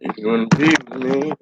Good evening.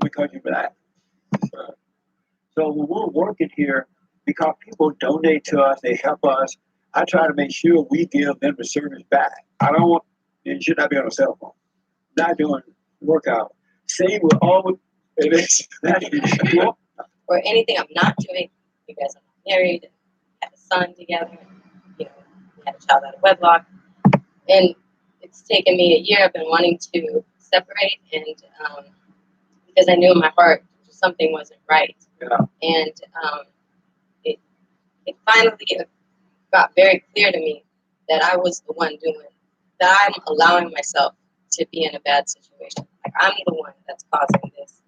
because you're black. Uh, So when we're working here, because people donate to us, they help us. I try to make sure we give them the service back. I don't want you should not be on a cell phone. Not doing workout. Same with all it is. Or anything I'm not doing because I'm not married, had a son together, you know, we had a child out of wedlock. And it's taken me a year. I've been wanting to separate, and because I knew in my heart something wasn't right. Yeah. And it, it finally got very clear to me that I was the one doing it, that I'm allowing myself to be in a bad situation. Like, I'm the one that's causing this.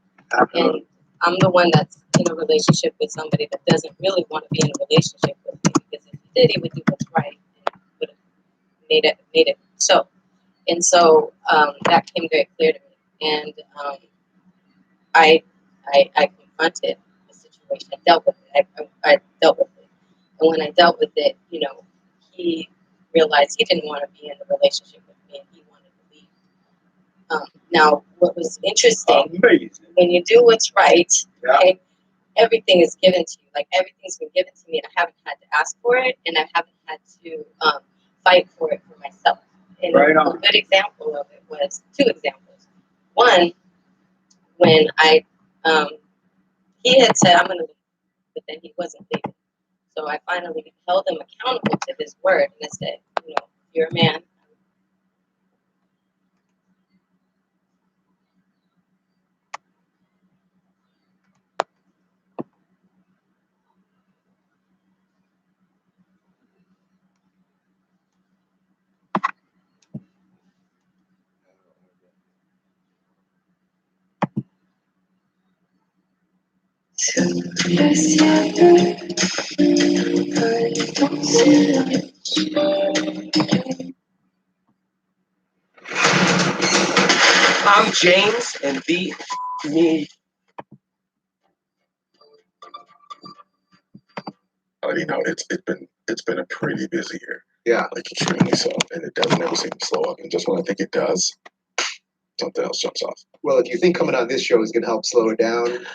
And I'm the one that's in a relationship with somebody that doesn't really want to be in a relationship with me, because if he did, he would do what's right and would have made it so. And so that came very clear to me. And I confronted the situation. I dealt with it. I dealt with it. And when I dealt with it, you know, he realized he didn't want to be in a relationship with me, and he wanted to leave. Now, what was interesting, when you do what's right, Yeah. okay, everything is given to you. Like, everything's been given to me, and I haven't had to ask for it, and I haven't had to fight for it for myself. And Right a on. good example of it was two examples. One, when he had said, I'm going to leave, but then he wasn't leaving. So I finally held him accountable to his word, and I said, you know, you're a man. I'm James, and beat me. You know, it's been a pretty busy year. Yeah. Like, extremely so, and it doesn't ever seem to slow up. And just when I think it does, something else jumps off. Well, if you think coming on this show is going to help slow it down,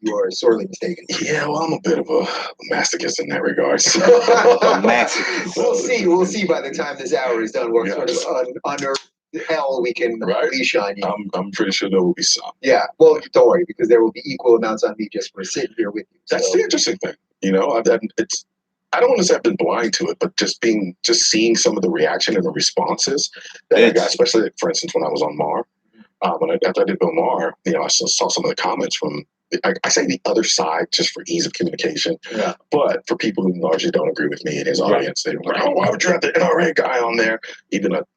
you are sorely mistaken. Yeah, well, I'm a bit of a masochist in that regard. So. Masochist. We'll see by the time this hour is done what sort of under hell we can unleash on you. I'm pretty sure there will be some. Yeah, well, don't worry, because there will be equal amounts on me just for sitting here with you. That's the interesting thing. You know, I don't want to say I've been blind to it, but just seeing some of the reaction and the responses that I got, especially, for instance, when I was on Mar. After I did Bill Maher, you know, I saw some of the comments from, I say the other side just for ease of communication. Yeah. But for people who largely don't agree with me and his audience, they were like, oh, why would you have the NRA guy on there? Even it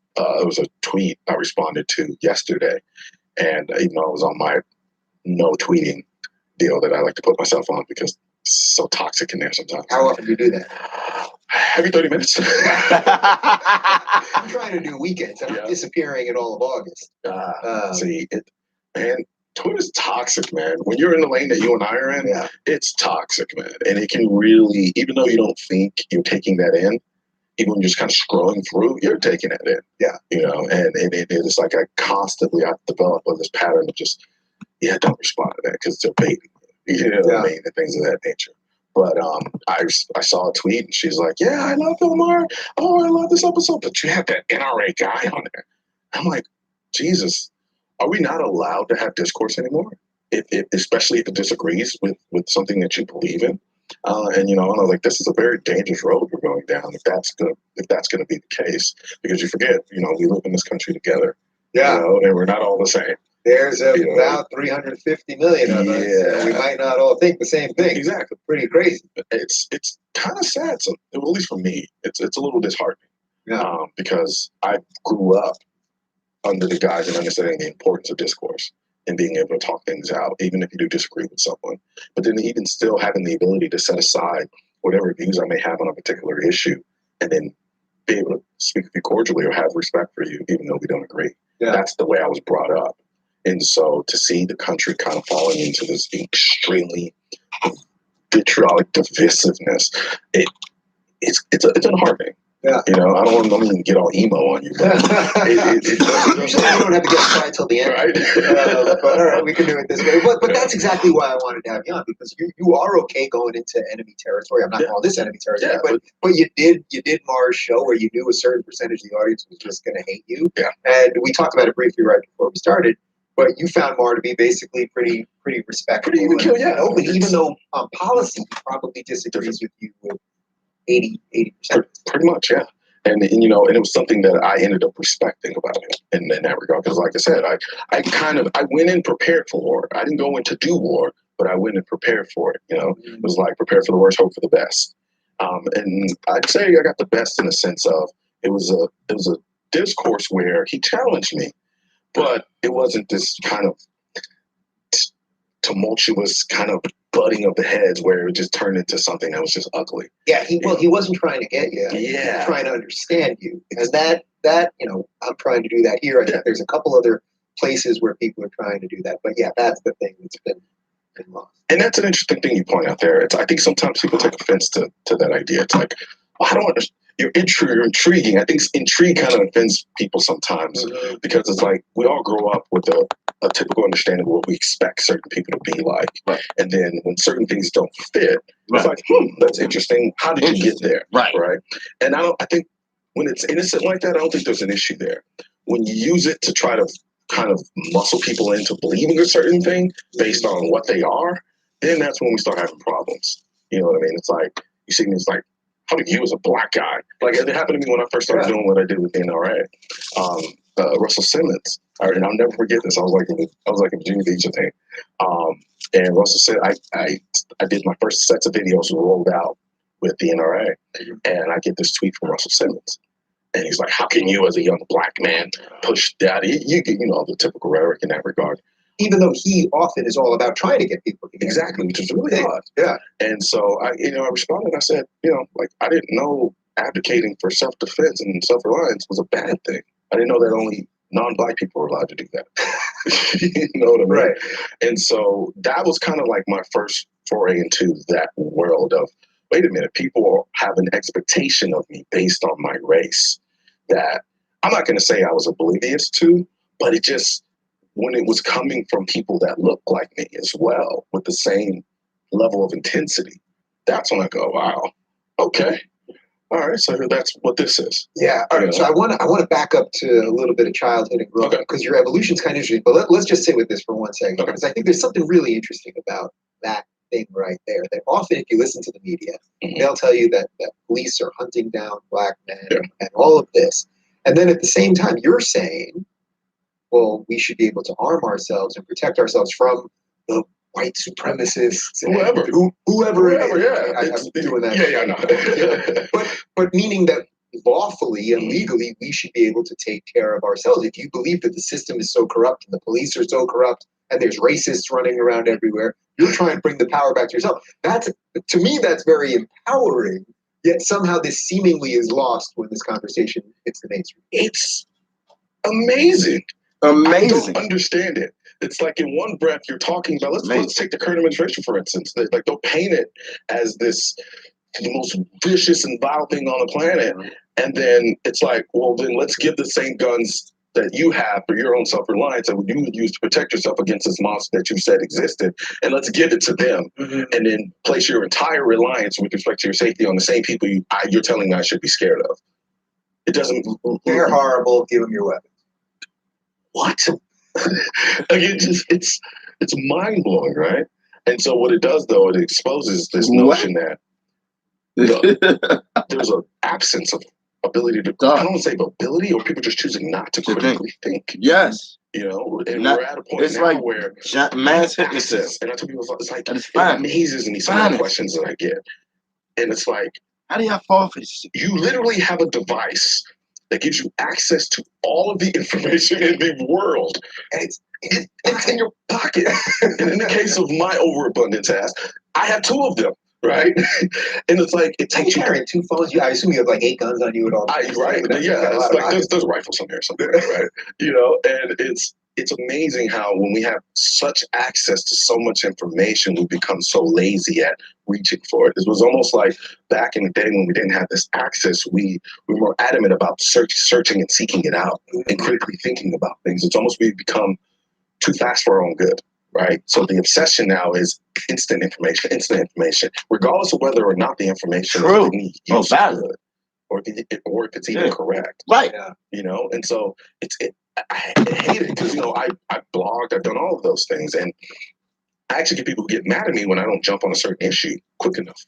was a tweet I responded to yesterday. And even though I was on my no tweeting deal that I like to put myself on because it's so toxic in there sometimes. How often do you do that? Every 30 minutes. I'm trying to do weekends. I'm disappearing in all of August. Man, Twitter's toxic, man. When you're in the lane that you and I are in, it's toxic, man. And it can really, even though you don't think you're taking that in, even when you're just kind of scrolling through, you're taking it in. Yeah. You know, and it's like I've developed this pattern of just, don't respond to that because it's a baby. You know what I mean? And things of that nature. But I saw a tweet and she's like, yeah, I love Bill Maher. Oh, I love this episode. But you have that NRA guy on there. I'm like, Jesus, are we not allowed to have discourse anymore? Especially if it disagrees with something that you believe in. And, you know, I was like, this is a very dangerous road we're going down if that's gonna be the case. Because you forget, you know, we live in this country together. Yeah. You know, and we're not all the same. There's about 350 million of us. And we might not all think the same thing. Exactly. Pretty crazy. It's kind of sad. So, at least for me, it's a little disheartening. Yeah. Because I grew up under the guise of understanding the importance of discourse and being able to talk things out, even if you do disagree with someone. But then even still having the ability to set aside whatever views I may have on a particular issue and then be able to speak with you cordially or have respect for you, even though we don't agree. Yeah. That's the way I was brought up. And so to see the country kind of falling into this extremely vitriolic divisiveness, it's unheartening. Yeah. You know, I don't want to get all emo on you, but Usually you don't have to get quiet till the end. right? But all right, we can do it this way. But that's exactly why I wanted to have you on, because you are okay going into enemy territory. I'm not calling this enemy territory, but you did Mars' show where you knew a certain percentage of the audience was just going to hate you. Yeah. And we talked about it briefly right before we started. But you found Mar to be basically pretty respectable, Pretty even kill, yeah. and open, even though on policy he probably disagrees with you with 80%. Pretty much, yeah. And you know, and it was something that I ended up respecting about him in that regard. Because, like I said, I went in prepared for war. I didn't go in to do war, but I went in prepared for it. You know, it was like prepare for the worst, hope for the best. And I'd say I got the best in the sense of it was a discourse where he challenged me, but it wasn't this kind of tumultuous kind of butting of the heads where it just turned into something that was just ugly. Yeah, he wasn't trying to get you. Yeah. He was trying to understand you. And that I'm trying to do that here. I think there's a couple other places where people are trying to do that. But yeah, that's the thing that's been lost. And that's an interesting thing you point out there. I think sometimes people take offense to that idea. It's like, I don't understand. You're intriguing. I think intrigue kind of offends people sometimes because it's like we all grow up with a typical understanding of what we expect certain people to be like. Right. And then when certain things don't fit, it's like, that's interesting. How did you get there? Right. And I think when it's innocent like that, I don't think there's an issue there. When you use it to try to kind of muscle people into believing a certain thing based on what they are, then that's when we start having problems. You know what I mean? It's like, you see me, it's like, how do you as a black guy? Like it happened to me when I first started doing what I did with the NRA. Russell Simmons, and I'll never forget this. I was like a Virginia Beach, I think. And Russell said, I did my first sets of videos rolled out with the NRA, and I get this tweet from Russell Simmons, and he's like, "How can you, as a young black man, push that?" You know the typical rhetoric in that regard. Even though he often is all about trying to get people to get exactly, which is really odd. Yeah. And so I responded. I said, like I didn't know advocating for self-defense and self-reliance was a bad thing. I didn't know that only non-black people were allowed to do that. You know what I mean? Right. And so that was kind of like my first foray into that world of, wait a minute, people have an expectation of me based on my race that I'm not going to say I was oblivious to, but it just, when it was coming from people that look like me as well with the same level of intensity, that's when I go, wow, okay. All right, so that's what this is. Yeah. All right. So I want to back up to a little bit of childhood and growth because your evolution's kind of interesting. But let's just sit with this for 1 second because I think there's something really interesting about that thing right there. That often, if you listen to the media, they'll tell you that police are hunting down black men and all of this, and then at the same time, you're saying, well, we should be able to arm ourselves and protect ourselves from the white supremacists, whoever it is. I'm doing that. Yeah, But meaning that lawfully and legally, we should be able to take care of ourselves. If you believe that the system is so corrupt and the police are so corrupt and there's racists running around everywhere, you're trying to bring the power back to yourself. To me, that's very empowering. Yet somehow this seemingly is lost when this conversation hits the mainstream. It's amazing. I don't understand it. It's like in one breath you're talking about, let's take the current administration, for instance. Like they'll paint it as the most vicious and vile thing on the planet. And then it's like, well, then let's give the same guns that you have for your own self-reliance that you would use to protect yourself against this monster that you said existed. And let's give it to them. And then place your entire reliance with respect to your safety on the same people you're telling me I should be scared of. It doesn't. They're horrible. Give them your weapons. What? Again, it's mind blowing, right? And so what it does, though, it exposes this notion that there's an absence of ability to. I don't want to say ability, or people just choosing not to critically think. Yes. And we're at a point now where mass hypnosis. And I tell people, it's like it amazes me some of the questions that I get, and it's like, how do y'all fall for this? You literally have a device that gives you access to all of the information in the world. And it's in your pocket. And in the case of my overabundance ass, I have 2 of them, right? And it's like, it takes you carrying 2 phones. I assume you have like 8 guns on you at all times. Right. Yeah. It's like there's rifles on here somewhere, right? And it's amazing how when we have such access to so much information, we become so lazy at reaching for it. It was almost like back in the day when we didn't have this access, we were more adamant about searching and seeking it out and critically thinking about things. It's almost we've become too fast for our own good, right? So the obsession now is instant information, regardless of whether or not the information True. is any Oh, use valid. good, or if it's even Yeah. correct. Right. You know, and so I hate it because, you know, I blogged, I've done all of those things, and I actually get people who get mad at me when I don't jump on a certain issue quick enough.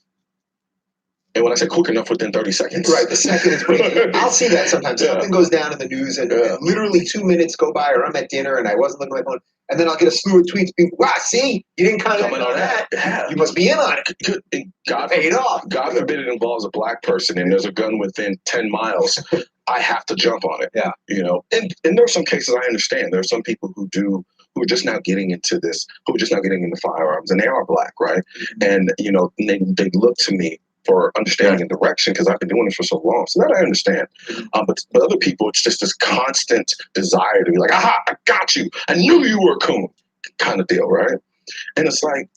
And when I say quick enough, within 30 seconds. Right, the second is pretty. I'll see that sometimes. Yeah. Something goes down in the news, and Yeah. literally 2 minutes go by, or I'm at dinner and I wasn't looking at my phone, and then I'll get a slew of tweets. People, wow, see, you didn't comment on that. Yeah. You must be in on it. God Paid off. God forbid it involves a black person and there's a gun within 10 miles. I have to jump on it. Yeah. You know, and there are some cases I understand. There are some people who are just now getting into this, who are just now getting into firearms, and they are black, right? And, you know, they look to me for understanding and direction because I've been doing this for so long. So that I understand. But other people, it's just this constant desire to be like, aha, I got you. I knew you were a coon kind of deal, right? And it's like,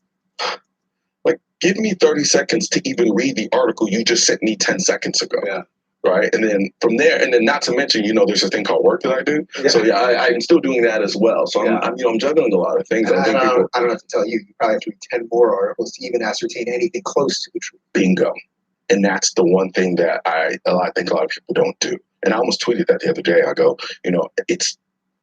give me 30 seconds to even read the article you just sent me 10 seconds ago. Yeah. Right. And then from there, and then not to mention, you know, there's a thing called work that I do. Yeah. So yeah, I'm still doing that as well. So I'm juggling a lot of things. And I think I people don't have to tell you, you probably have to read 10 more articles to even ascertain anything close to the truth. bingo. And that's the one thing that I think a lot of people don't do. And I almost tweeted that the other day. I go, you know, it's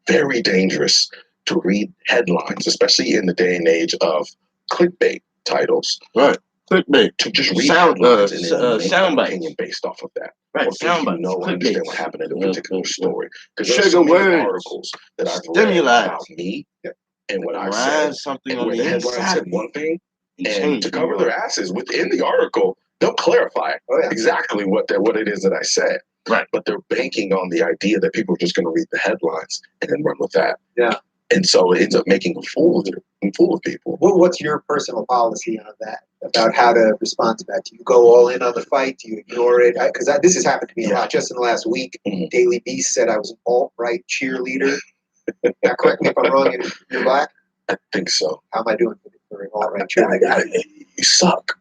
very dangerous to read headlines, especially in the day and age of clickbait titles. Right. Clickbait. To just read Sound- headlines and then make sound an bites. opinion based off of that. Right. Or think you Soundbites. know and understand what Clickbaits. happened in a particular story. Because Sugar there's so many words. articles that I've read Stimuli. about me and what I Rise said, something and on where the the headline inside. said one thing, You and change to who cover you their are. asses within the article, they'll clarify Oh, yeah. exactly what it is that I said. Right. But they're banking on the idea that people are just going to read the headlines and then run with that. Yeah. And so it ends up making a fool of people. What's your personal policy on that, about how to respond to that? Do you go all in on the fight? Do you ignore it? Because this has happened to me a lot. Just in the last week, Mhm. Daily Beast said I was an alt-right cheerleader. Now, correct me if I'm wrong, you're black? I think so. How am I doing for an alt-right cheerleader? You suck.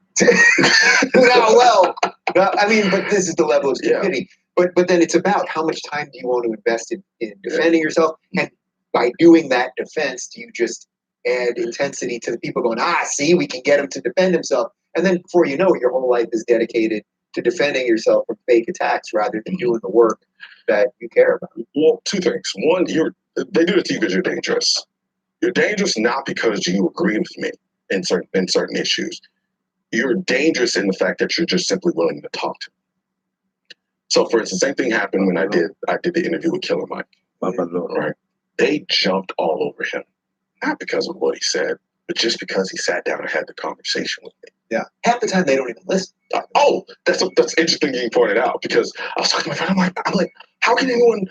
No, well, I mean, but this is the level of Yeah. stupidity. But then it's about how much time do you want to invest in defending yourself? And by doing that defense, do you just add intensity to the people going, see, we can get him to defend himself. And then before you know it, your whole life is dedicated to defending yourself from fake attacks rather than doing the work that you care about. Well, two things. One, they do it to you because you're dangerous. You're dangerous not because you agree with me in certain issues. You're dangerous in the fact that you're just simply willing to talk to me. So, for instance, same thing happened when I did the interview with Killer Mike. Right? They jumped all over him, not because of what he said, but just because he sat down and had the conversation with me. Yeah. Half the time they don't even listen. That's interesting you pointed out, because I was talking to my friend. I'm like, how can anyone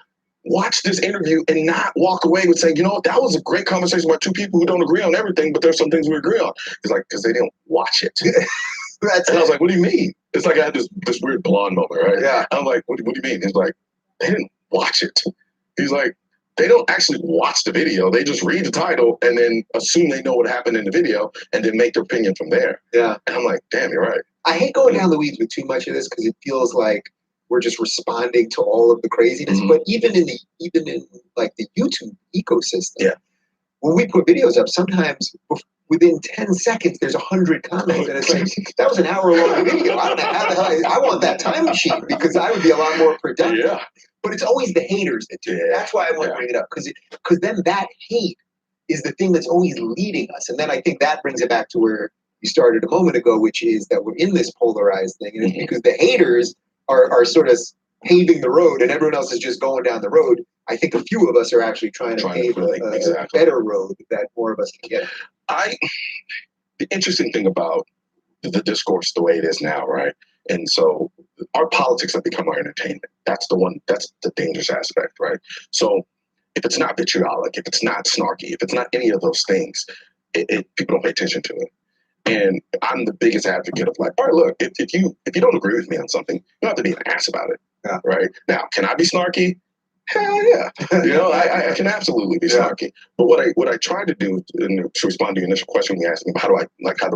watch this interview and not walk away with saying, you know, that was a great conversation about two people who don't agree on everything, but there's some things we agree on. He's like, because they didn't watch it. That's And I was like, what do you mean? It's like I had this weird blonde moment, right? Yeah. I'm like, what do you mean? He's like, they didn't watch it. He's like, they don't actually watch the video. They just read the title and then assume they know what happened in the video and then make their opinion from there. Yeah. And I'm like, damn, you're right. I hate going down the weeds with too much of this because it feels like we're just responding to all of the craziness. Mhm. But even in like the YouTube ecosystem, Yeah. when we put videos up, sometimes within 10 seconds there's 100 comments, and it's like, that was an hour-long video. I don't know how the hell I want that time machine, because I would be a lot more productive. Yeah. But it's always the haters that do it. Yeah. That's why I want to bring it up, because then that hate is the thing that's always leading us. And then I think that brings it back to where you started a moment ago, which is that we're in this polarized thing. And it's Mhm. because the haters are sort of paving the road and everyone else is just going down the road. I think a few of us are actually trying to pave a better road that more of us can get. The interesting thing about the discourse the way it is now, right? And so our politics have become our entertainment. That's the dangerous aspect, right? So if it's not vitriolic, if it's not snarky, if it's not any of those things, people don't pay attention to it. And I'm the biggest advocate of like, all right, look, if you don't agree with me on something, you don't have to be an ass about it. Yeah. Right? Now, can I be snarky? Hell yeah. I can absolutely be snarky. But what I tried to do to respond to your initial question, you asked me, how do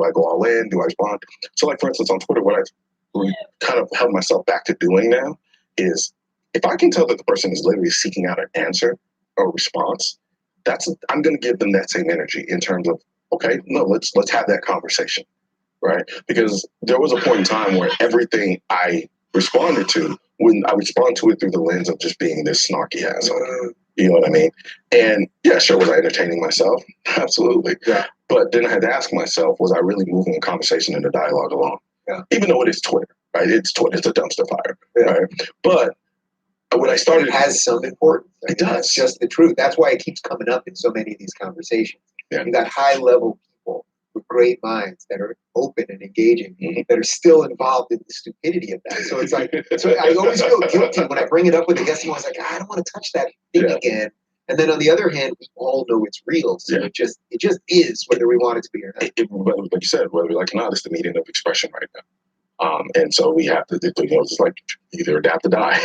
I go all in? Do I respond? So like, for instance, on Twitter, what I've kind of held myself back to doing now is if I can tell that the person is literally seeking out an answer or response, I'm going to give them that same energy in terms of, okay, no, let's have that conversation, right? Because there was a point in time where everything I responded to, when I respond to it through the lens of just being this snarky asshole. You know what I mean? And yeah, sure, was I entertaining myself? Absolutely. Yeah. But then I had to ask myself, was I really moving a conversation and a dialogue along? Yeah. Even though it is Twitter, right? It's Twitter, it's a dumpster fire, right? But when I It started, has some importance. It does. That's just the truth. That's why it keeps coming up in so many of these conversations. Yeah. You got high level people with great minds that are open and engaging, Mhm. that are still involved in the stupidity of that. So it's like, so I always feel guilty when I bring it up with a guest. Someone's like, I don't want to touch that thing Yeah. again. And then on the other hand, we all know it's real. So Yeah. it just is, whether we want it to be or not. Like you said, whether we like it or not, it's the medium of expression right now. And so we have to, it's like either adapt or die,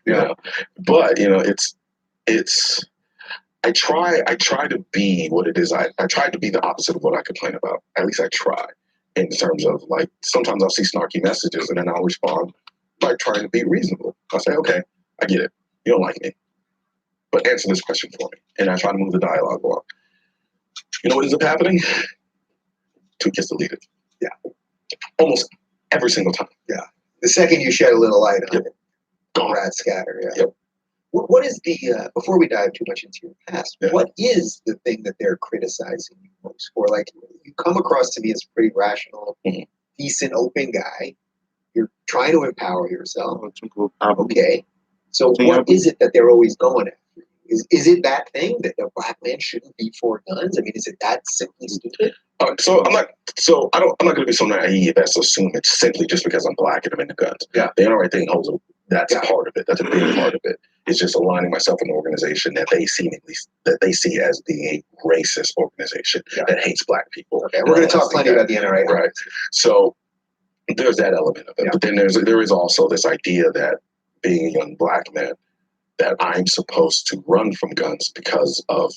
you know. But I try to be what it is. I try to be the opposite of what I complain about. At least I try. In terms of like, sometimes I'll see snarky messages and then I'll respond by trying to be reasonable. I'll say, okay, I get it. You don't like me, but answer this question for me. And I try to move the dialogue along. You know what ends up happening? Tweet gets deleted. Yeah. Almost every single time. The second you shed a little light on Yep. it, Gone. rat scatter. Yeah. Yep. What is the before we dive too much into your past? Yeah. What is the thing that they're criticizing you most for? Like, you come across to me as a pretty rational, Mhm. decent, open guy. You're trying to empower yourself. Okay. Okay. So Yeah. what is it that they're always going after you? Is it that thing that a black man shouldn't be for guns? I mean, is it that simply stupid? I'm not going to be so naive as to assume it's simply just because I'm black and I'm into guns. Yeah. The NRA thing holds that's part of it. That's a big part of it. It's just aligning myself in an organization that they see as being a racist organization that hates black people. Okay, we're going to talk plenty about the NRA. Right. So there's that element of it. Yeah. But then there is also this idea that being a young black man, that I'm supposed to run from guns because of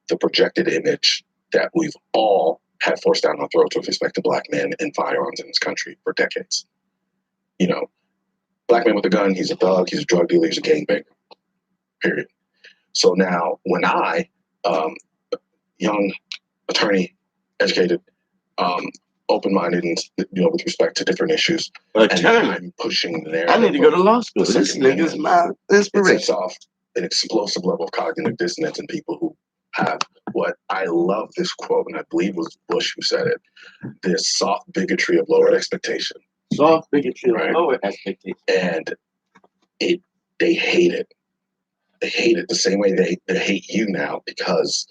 the projected image that we've all had forced down our throats with respect to black men and firearms in this country for decades. You know, black man with a gun, he's a thug, he's a drug dealer, he's a gangbanger, period. So now when I, young attorney, educated, open-minded, and with respect to different issues, and I'm pushing the narrative. I need to go to law school. The This Second nigga's Amendment, my it inspiration. sets off an explosive level of cognitive dissonance in people who have what I love this quote, and I believe it was Bush who said it, this soft bigotry of lowered expectation. Soft bigotry, Right. lower expectation. And they hate it. They hate it the same way they hate you now, because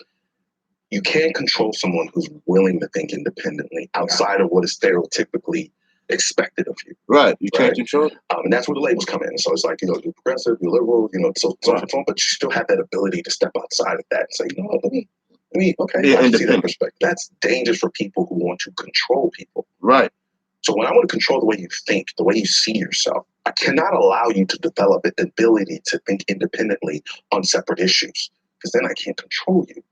you can't control someone who's willing to think independently outside of what is stereotypically expected of you. Right. You can't Right. control it. And that's where the labels come in. So it's like, you're progressive, you're liberal, so on and so on, but you still have that ability to step outside of that and say, you know what, let me, okay, Be I can see that independent. perspective. That's dangerous for people who want to control people. Right. So when I want to control the way you think, the way you see yourself, I cannot allow you to develop the ability to think independently on separate issues, because then I can't control you.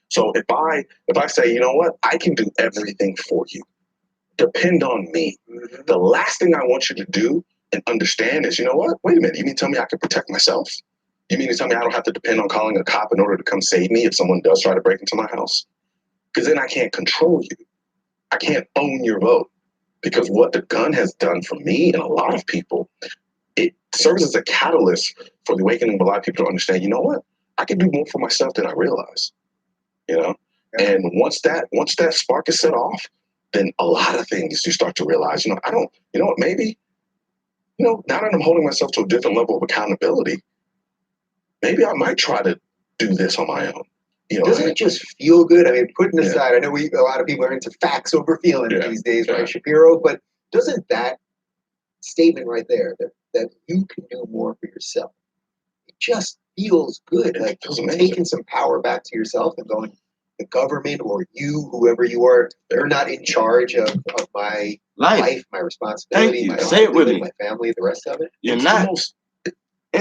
So if I say, you know what, I can do everything for you, depend on me. The last thing I want you to do and understand is, you know what, wait a minute, you mean to tell me I can protect myself? You mean to tell me I don't have to depend on calling a cop in order to come save me if someone does try to break into my house? Because then I can't control you. I can't own your vote. Because what the gun has done for me and a lot of people, it serves as a catalyst for the awakening of a lot of people to understand, you know what, I can do more for myself than I realize. You know? And once that spark is set off, then a lot of things you start to realize, maybe, now that I'm holding myself to a different level of accountability, maybe I might try to do this on my own. Doesn't it just feel good? I mean, putting aside, I know a lot of people are into facts over feeling these days, right, Shapiro? But doesn't that statement right there, that you can do more for yourself, it just feels good. Like taking some power back to yourself and going, the government or you, whoever you are, you're not in charge of my life, my responsibility, Thank you. my Say it with me. my family, the rest of it. You're It's not.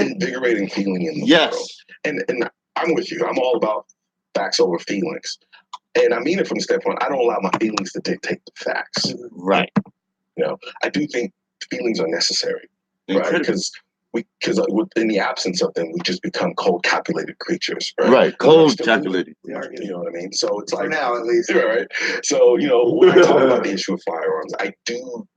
invigorating feeling in the world. Yes. And I'm with you. I'm all about facts over feelings. And I mean it from the standpoint, I don't allow my feelings to dictate the facts. Right. I do think feelings are necessary, right? Incredible. Because in the absence of them, we just become cold, calculated creatures, right? Right. But we're Cold still calculated. human, you know what I mean? So it's For like, now, at least. right? So, when I talk about the issue of firearms, I do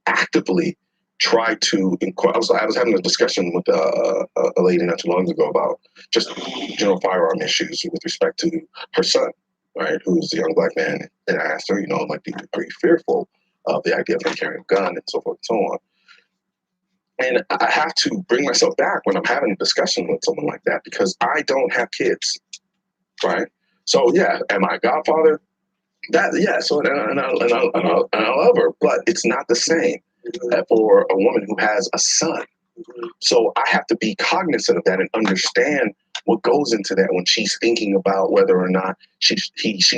actively try to inquire. I was having a discussion with a lady not too long ago about just general firearm issues with respect to her son, right, who's a young black man. And I asked her, like, are you fearful of the idea of him carrying a gun and so forth and so on? And I have to bring myself back when I'm having a discussion with someone like that because I don't have kids, right? So yeah, am I a godfather? So and I love her, but it's not the same for a woman who has a son. So I have to be cognizant of that and understand what goes into that when she's thinking about whether or not she's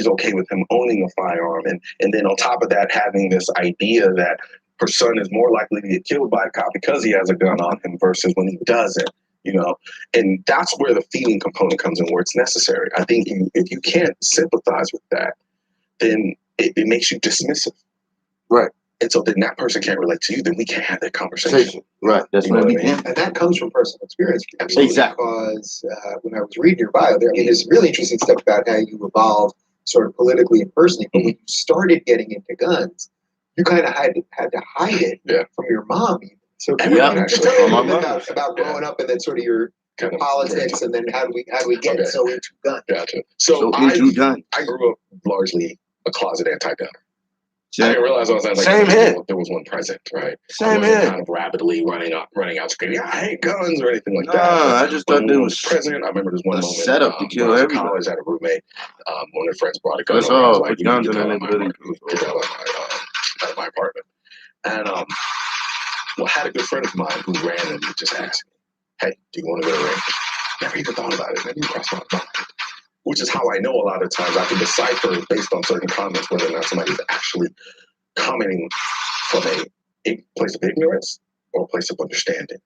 okay with him owning a firearm, and then on top of that having this idea that her son is more likely to get killed by a cop because he has a gun on him versus when he doesn't. And that's where the feeling component comes in, where it's necessary. I think if you can't sympathize with that, then it makes you dismissive. Right. And so then that person can't relate to you, then we can't have that conversation. Right. That's You know what I what I mean. mean? And that comes from personal experience. Exactly. Because when I was reading your bio there, there's really interesting stuff about how you evolved sort of politically and personally. But when you started getting into guns, you kind of had to hide it from your mom. Even. So just tell me a little bit about growing up and then sort of your Kind of politics and then how do we get so into guns? Gotcha. So I grew up largely a closet anti-gunner. I didn't realize I was there was one present, right? Same I here. wasn't kind of rapidly running out screaming, I hate guns or anything like that. I just thought there was present. I remember this one moment. Setup to kill when I was in everybody. college, I had a roommate. One of their friends brought a gun. That's over. I was all. like, Put you need guns to in get the out of my building. apartment. Get out of my apartment. And I had a good friend of mine who ran and just asked me, hey, do you want to go to range? Never even thought about it. Never even crossed my mind. Which is how I know a lot of times I can decipher based on certain comments whether or not somebody is actually commenting from a place of ignorance or a place of understanding.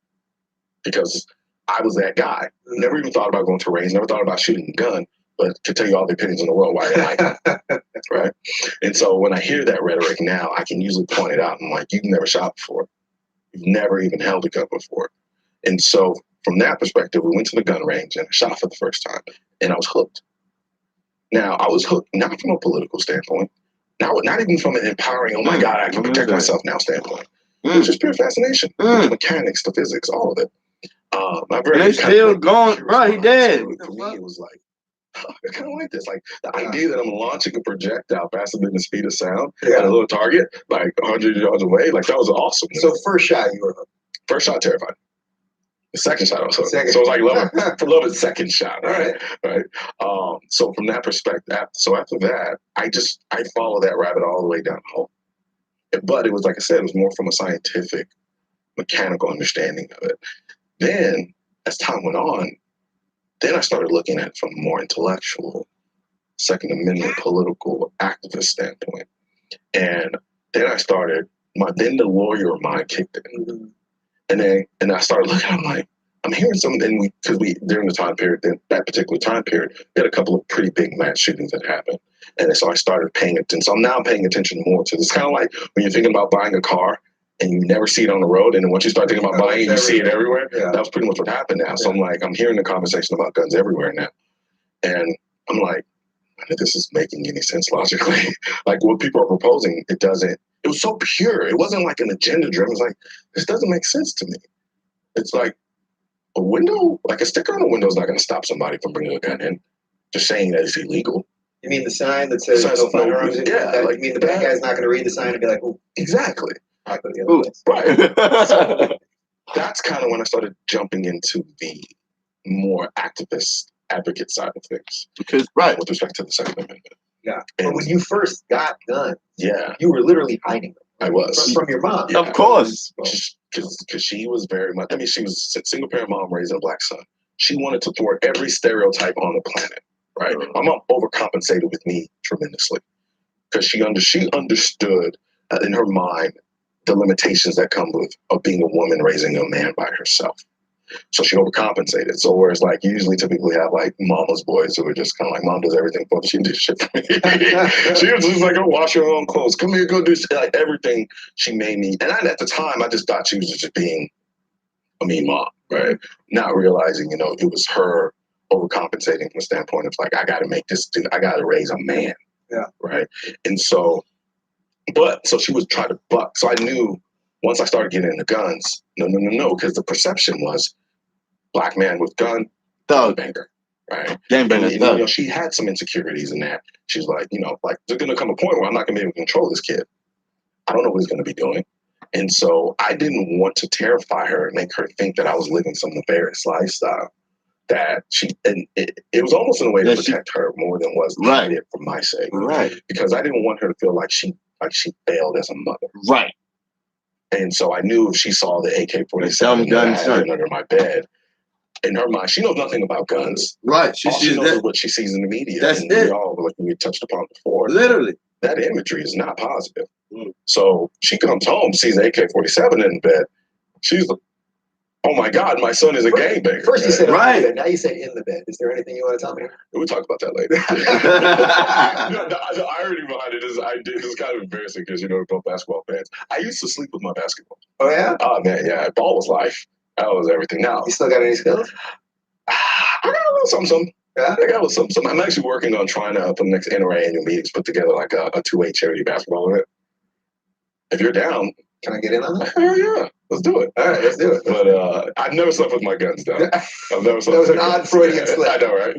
Because I was that guy. Never even thought about going to range, never thought about shooting a gun, but could tell you all the opinions in the world why I like it. Right? And so when I hear that rhetoric now, I can usually point it out. I'm like, you've never shot before. You've never even held a gun before. And so from that perspective, we went to the gun range and I shot for the first time. And I was hooked. Now, I was hooked not from a political standpoint, not even from an empowering, oh my God, I can protect myself now standpoint. It was just pure fascination. The mechanics, the physics, all of it. They still going, bro, he dead. For me, it was like, I kind of like this. Like the idea that I'm launching a projectile faster than the speed of sound at a little target, like 100 yards away, like that was awesome. So first shot, you were hooked. First shot, terrified. The second shot, I was hooked. So it was like love it, second shot. All right. Right. So from that perspective, after that, I follow that rabbit all the way down home. But it was, like I said, it was more from a scientific, mechanical understanding of it. Then, as time went on, then I started looking at it from a more intellectual, Second Amendment, political, activist standpoint. And then then the lawyer mind kicked in. And I started looking, I'm like, I'm hearing something, because during the time period, that particular time period, we had a couple of pretty big mass shootings that happened. And so I started paying attention. So now I'm paying attention more to this. It's kind of like when you're thinking about buying a car and you never see it on the road. And then once you start thinking about buying it, you see it everywhere. Yeah. That was pretty much what happened now. So I'm hearing the conversation about guns everywhere now. And I'm like, I think this is making any sense logically. Like what people are proposing, it was so pure. It wasn't like an agenda driven. It was like, this doesn't make sense to me. It's like a window, like a sticker on a window is not going to stop somebody from bringing a gun in. Just saying that it's illegal. You mean the sign that says no firearms? Yeah. You mean the bad guy's not going to read the sign and be like, oh, exactly. I go the other place. Right. So that's kind of when I started jumping into the more activist advocate side of things. Because, with respect to the Second Amendment. Yeah. But when you first got guns, you were literally hiding them. I was. From your mom. Yeah, of course. Because she was very much, she was a single parent mom raising a black son. She wanted to thwart every stereotype on the planet, right? My mom overcompensated with me tremendously because she understood in her mind the limitations that come with being a woman raising a man by herself. So she overcompensated. So whereas like you usually typically have like mama's boys who are just kind of like, mom does everything for me. She did shit for me. She was just like, go wash your own clothes. Come here, go do shit. Like everything she made me. And at the time, I just thought she was just being a mean mom, right? Not realizing, you know, it was her overcompensating from the standpoint of like, I got to make this, I got to raise a man. Yeah. Right. And so, so she was trying to buck. So I knew once I started getting into guns, no, because the perception was black man with gun, Thug. banger, right? Gangbanger, And, thug. you know, she had some insecurities in that. She's like, you know, like there's gonna come a point where I'm not gonna be able to control this kid. I don't know what he's gonna be doing. And so I didn't want to terrify her and make her think that I was living some nefarious lifestyle. That and it was almost in a way to protect her more than was Right. needed for my sake. Right. Because I didn't want her to feel like she failed as a mother. Right. And so I knew if she saw the AK-47 that I had under my bed, in her mind, she knows nothing about guns. Right. All she knows is what she sees in the media. That's and it. We all, like we touched upon before. Literally. That imagery is not positive. So she comes home, sees an AK-47 in bed. She's like, oh my God, my son is a gangbanger. First you said Right. under the bed, now you said in the bed. Is there anything you want to tell me? We'll talk about that later. The irony behind it is it's kind of embarrassing because, you know, we're both basketball fans. I used to sleep with my basketball. Oh, yeah? Oh, man, yeah. Ball was life. That was everything. Now, You still got any skills? I got a little something. Yeah, I got a little something. I'm actually working on trying to, for the next NRA annual meetings, put together like a 2A charity basketball event. If you're down, can I get in on that? Hell yeah. Let's do it. All right, let's do it. But I've never slept with my guns down. I've never slept That was with an my odd guns. Freudian slip. I know, right?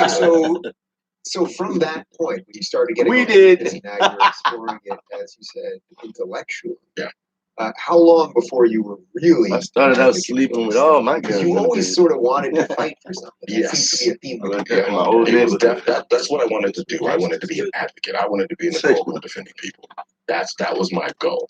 Okay, so from that point, when you started getting into this, and now you're exploring it, as you said, intellectually. Yeah. How long before you were really? I started out sleeping with all my guns. You always sort of wanted to fight for something. Yes. That seems to be a theme. My old That's what I wanted to do. I wanted to be an advocate. I wanted to be in the courtroom defending people. That was my goal.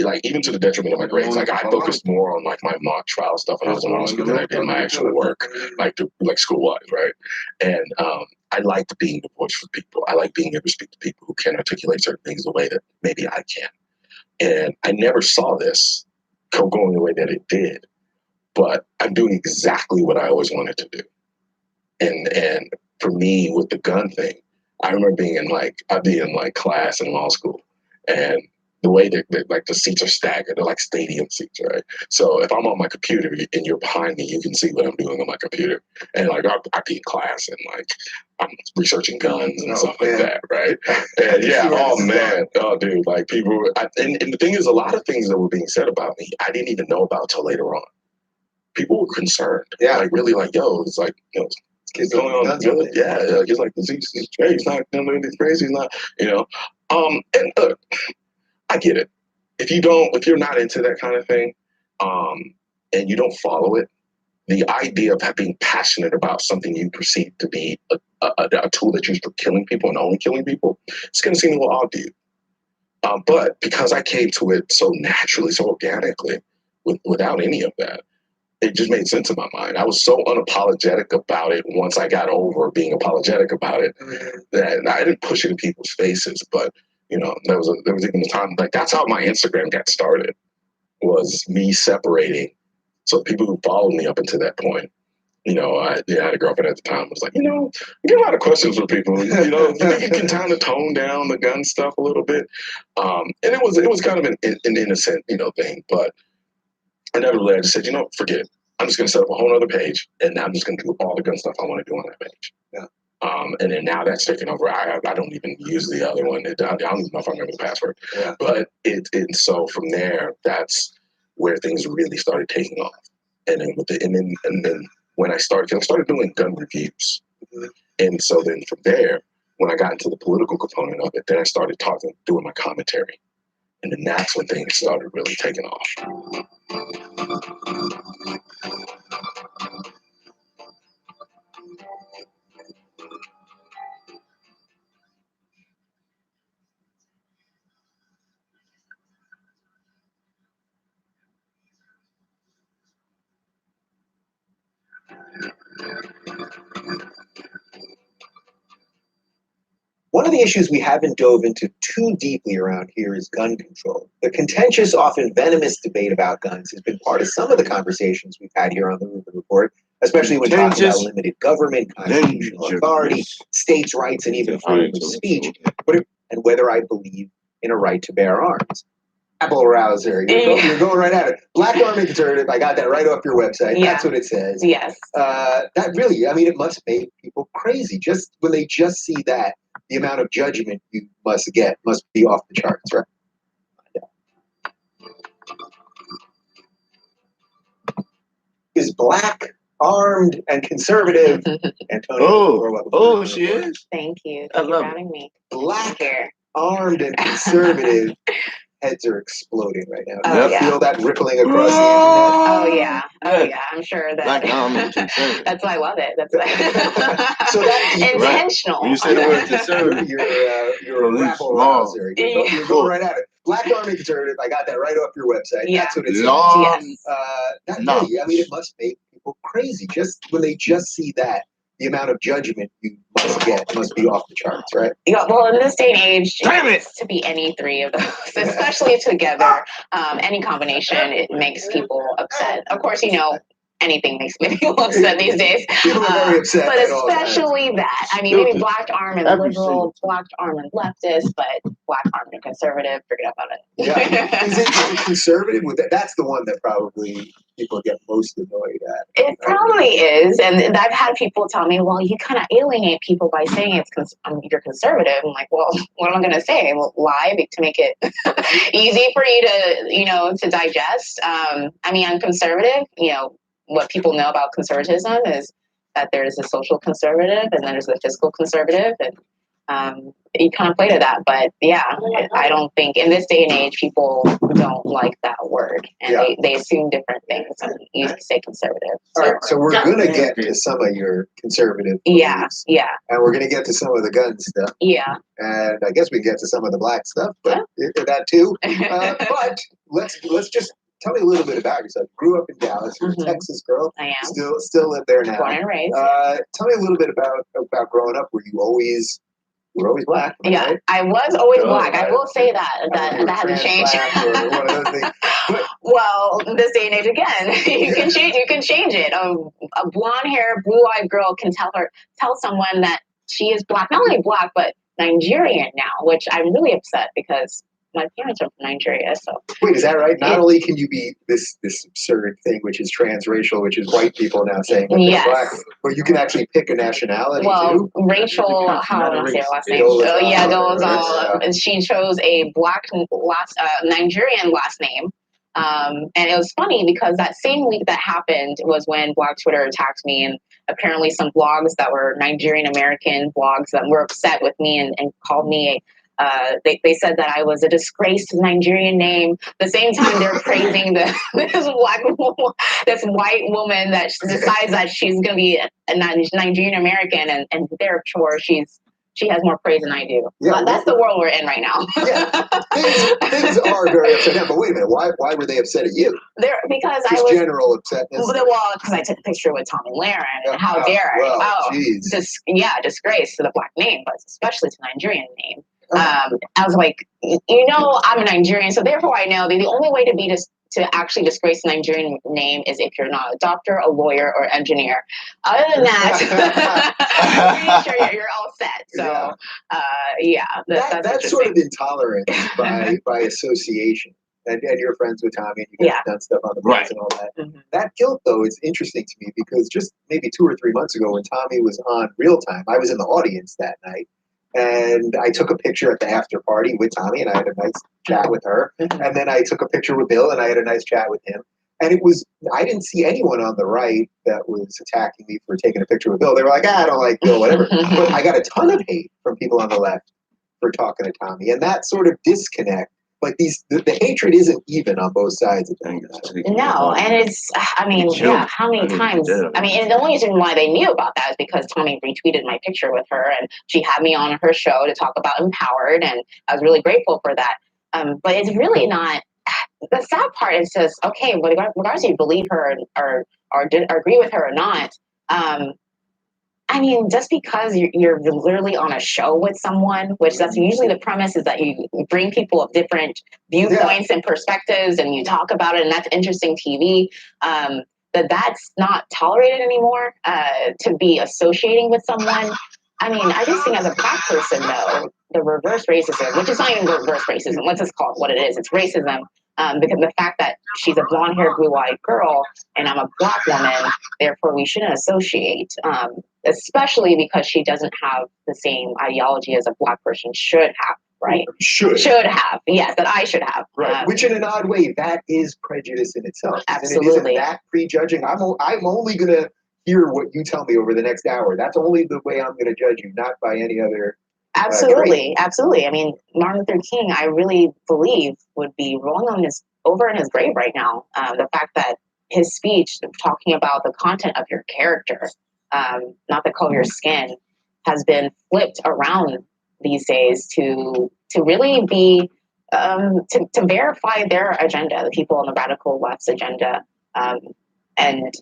Like even to the detriment of my grades. Like I focused more on like my mock trial stuff when I was in law school than I did my actual work, like school wise, right? And I liked being the voice for people. I like being able to speak to people who can articulate certain things the way that maybe I can. And I never saw this going the way that it did, but I'm doing exactly what I always wanted to do. And for me with the gun thing, I remember being in class in law school, and the way that like the seats are staggered, they're like stadium seats, right? So if I'm on my computer and you're behind me, you can see what I'm doing on my computer. And like I be in class and like I'm researching guns and stuff like that, right? And yeah, oh man, oh dude, like people, and the thing is, a lot of things that were being said about me, I didn't even know about till later on. People were concerned, like really, like yo, it's like you know. He's going on, yeah. He's like, he's crazy. He's not doing anything crazy. He's not, you know. And I get it. If you're not into that kind of thing, and you don't follow it, the idea of being passionate about something you perceive to be a tool that you use for killing people and only killing people, it's going to seem a little odd to you. But because I came to it so naturally, so organically, without any of that, it just made sense in my mind. I was so unapologetic about it once I got over being apologetic about it that I didn't push it in people's faces. But you know, there was even a time like that's how my Instagram got started, was me separating. So people who followed me up until that point, you know, I had a girlfriend at the time. Was like, you know, I get a lot of questions from people. You know, you think you can kind of tone down the gun stuff a little bit, and it was kind of an innocent, you know, thing, but. I nevertheless just said, you know, forget it. I'm just going to set up a whole other page, and I'm just going to do all the gun stuff I want to do on that page. Yeah. And then now that's taken over. I don't even use the other one. I don't even know if I remember the password. Yeah. But and so from there, that's where things really started taking off. And then when I started doing gun reviews, and so then from there, when I got into the political component of it, then I started doing my commentary. And then that's when things started really taking off. one of the issues we haven't dove into too deeply around here is gun control. The contentious, often venomous debate about guns has been part of some of the conversations we've had here on the Rubin Report, especially when talking about Contentious. limited government, constitutional authority, states' rights, and even freedom of speech, and whether I believe in a right to bear arms. Apple Rouser, you're going right at it. Black Arm and Conservative, I got that right off your website. Yeah. That's what it says. Yes. That really, I mean, it must make people crazy. Just when they just see that, the amount of judgment you must get must be off the charts, right? Is Black, Armed, and Conservative. Antonio. Oh, she is? Thank you. I Thank you love for it. having me. Black, Here. Armed, and Conservative. Heads are exploding right now. Oh, You yeah. feel that rippling across the internet? Oh yeah. Oh Yeah. yeah. I'm sure that. Black Arm and Conservative. That's why I love it. That's why. So that- intentional. When you say the word conservative, You're a Police rabble law. rouser. You're going right at it. Black Arm and Conservative, I got that right off your website. Yeah. That's what it says. Law. Yes. That No. really, I mean, it must make people crazy. Just when they just see that, the amount of judgment you must get must be off the charts, right? Yeah, well, in this day and age, Damn it! to be any three of those, especially together, any combination, it makes people upset. Of course, anything makes people upset these days. People are very upset. But at all times. especially that. I mean, maybe Stupid. Black Arm and Every liberal, single- Black Arm and leftist, but Black Arm and conservative, forget about it. Yeah. Is it conservative? With that? That's the one that probably people get most annoyed at. It probably is, and I've had people tell me, "Well, you kind of alienate people by saying you're conservative." I'm like, "Well, what am I going to say? Lie to make it easy for you to, to digest?" I mean, I'm conservative. What people know about conservatism is that there's a social conservative and there's a fiscal conservative, and you kind of play to that. But yeah, I don't think in this day and age people don't like that word, and Yeah. they assume different things and you say conservative. All right, so we're gonna get to some of your conservative Yeah, beliefs, yeah, and we're gonna get to some of the gun stuff, yeah. and I guess we can get to some of the black stuff, but that too. But let's just tell me a little bit about yourself. You grew up in Dallas. You're a Mhm. Texas girl. I am Still live there now. born and raised. Tell me a little bit about growing up. Were you always black? Yeah, Right? I was always Oh, black. I will say that I don't know if you were hasn't changed. trans black or one of those things. Well, this day and age again, you can change it. A blonde-haired, blue-eyed girl can tell someone that she is black, not only black but Nigerian now, which I'm really upset because my parents are from Nigeria. So Wait, is that right? Not only can you be this absurd thing, which is transracial, which is white people now saying that they're Yes. black, but you can actually pick a nationality too. Rachel, how do I say her last name? Dolezal. Oh yeah, Dolezal. Yeah. And she chose a black Nigerian last name. And it was funny because that same week that happened was when Black Twitter attacked me, and apparently some blogs that were Nigerian American blogs that were upset with me and called me they said that I was a disgrace to the Nigerian name. The same time they're praising this white woman that decides that she's going to be a Nigerian American, and therefore she has more praise than I do. Yeah, That's the world we're in right now. Yeah. Things are very upset now, but wait a minute. Why were they upset at you? Because Just I was general upsetness. well, because I took a picture with Tommy Lahren, and how dare I? Well, geez. Disgrace to the black name, but especially to the Nigerian name. I was like, I'm a Nigerian, so therefore I know the only way to actually disgrace the Nigerian name is if you're not a doctor, a lawyer, or engineer. Other than that, I'm pretty sure you're all set. So, that's sort of intolerance by association. And you're friends with Tommy, and you guys have done stuff on the books and all that. Mm-hmm. That guilt, though, is interesting to me because just maybe 2 or 3 months ago, when Tommy was on Real Time, I was in the audience that night. And I took a picture at the after party with Tommy, and I had a nice chat with her. Mm-hmm. And then I took a picture with Bill, and I had a nice chat with him. And I didn't see anyone on the right that was attacking me for taking a picture with Bill. They were like, I don't like Bill, whatever. But I got a ton of hate from people on the left for talking to Tommy. And that sort of disconnect, like the hatred isn't even on both sides of things. No, and it's, how many times, and the only reason why they knew about that is because Tommy retweeted my picture with her, and she had me on her show to talk about Empowered, and I was really grateful for that. But it's really not, the sad part is just, okay, regardless if you believe her or agree with her or not, I I mean, just because you're literally on a show with someone, which that's usually the premise is that you bring people of different viewpoints and perspectives and you talk about it, and that's interesting TV. That's not tolerated anymore to be associating with someone. I mean, I just think as a Black person, though, the reverse racism, which is not even reverse racism, let's just call it what it is, it's racism. Because the fact that she's a blonde-haired, blue-eyed girl and I'm a Black woman, therefore we shouldn't associate, especially because she doesn't have the same ideology as a Black person should have, right? Should have, yes, that I should have. Right. Which in an odd way, that is prejudice in itself. Absolutely. And it isn't that prejudging. I'm only going to hear what you tell me over the next hour. That's only the way I'm going to judge you, not by any other. Absolutely. I mean, Martin Luther King, I really believe, would be rolling over in his grave right now. The fact that his speech talking about the content of your character, not the color of your skin, has been flipped around these days to really be to verify their agenda, the people on the radical left's agenda, and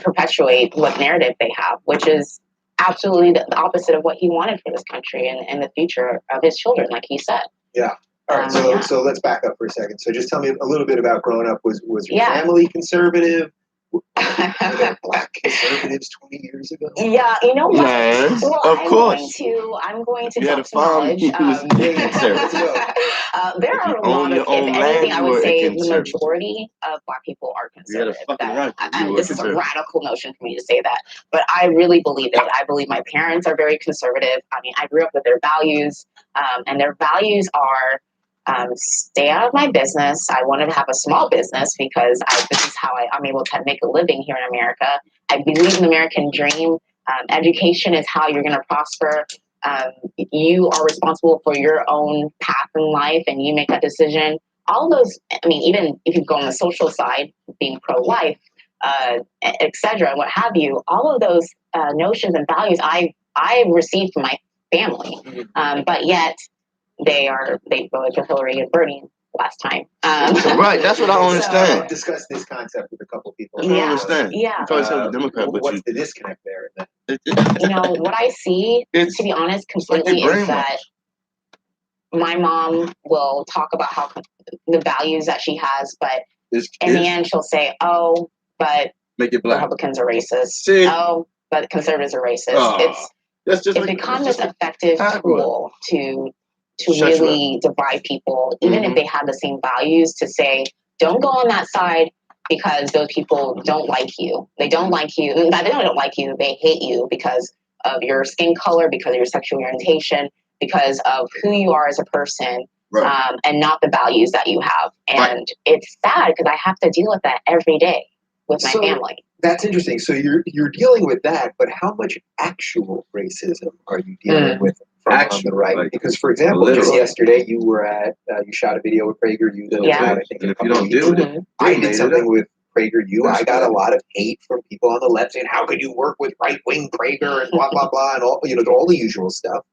perpetuate what narrative they have, which is absolutely the opposite of what he wanted for this country and the future of his children, like he said. Yeah. All right. So let's back up for a second. So just tell me a little bit about growing up. Was your family conservative? Were there Black conservatives 20 years ago? Yeah, you know what? Yes, well, of course. I'm going to You had talk a some knowledge. family who was conservative. There are a lot of, if anything, I would say the majority of Black people are conservative. This is a radical notion for me to say that, but I really believe it. I believe my parents are very conservative. I mean, I grew up with their values, and their values are stay out of my business. I wanted to have a small business because this is how I'm able to make a living here in America. I believe in the American dream. Education is how you're going to prosper. You are responsible for your own path in life and you make that decision. All those, I mean, even if you go on the social side, being pro-life, et cetera, what have you, all of those notions and values I received from my family. But yet, they voted for Hillary and Bernie last time. Right, that's what I don't understand. So, I've discussed this concept with a couple people. I don't understand. Yeah. What's the disconnect there? You know, what I see, to be honest, completely is that my mom will talk about how the values that she has, but in the end she'll say, oh, but make it Black. Republicans are racist. Oh, but conservatives are racist. It's become this effective tool to really divide people, even if they have the same values, to say, don't go on that side because those people don't like you. They don't like you. They don't like you. They hate you because of your skin color, because of your sexual orientation, because of who you are as a person, and not the values that you have. And it's sad because I have to deal with that every day with my family. That's interesting. So you're dealing with that, but how much actual racism are you dealing with from on the right? Because, for example, just yesterday you were at you shot a video with PragerU. Yeah. I think if you don't do it, I did something with PragerU. I got a lot of hate from people on the left saying, "How could you work with right-wing Prager and blah blah blah," and all all the usual stuff.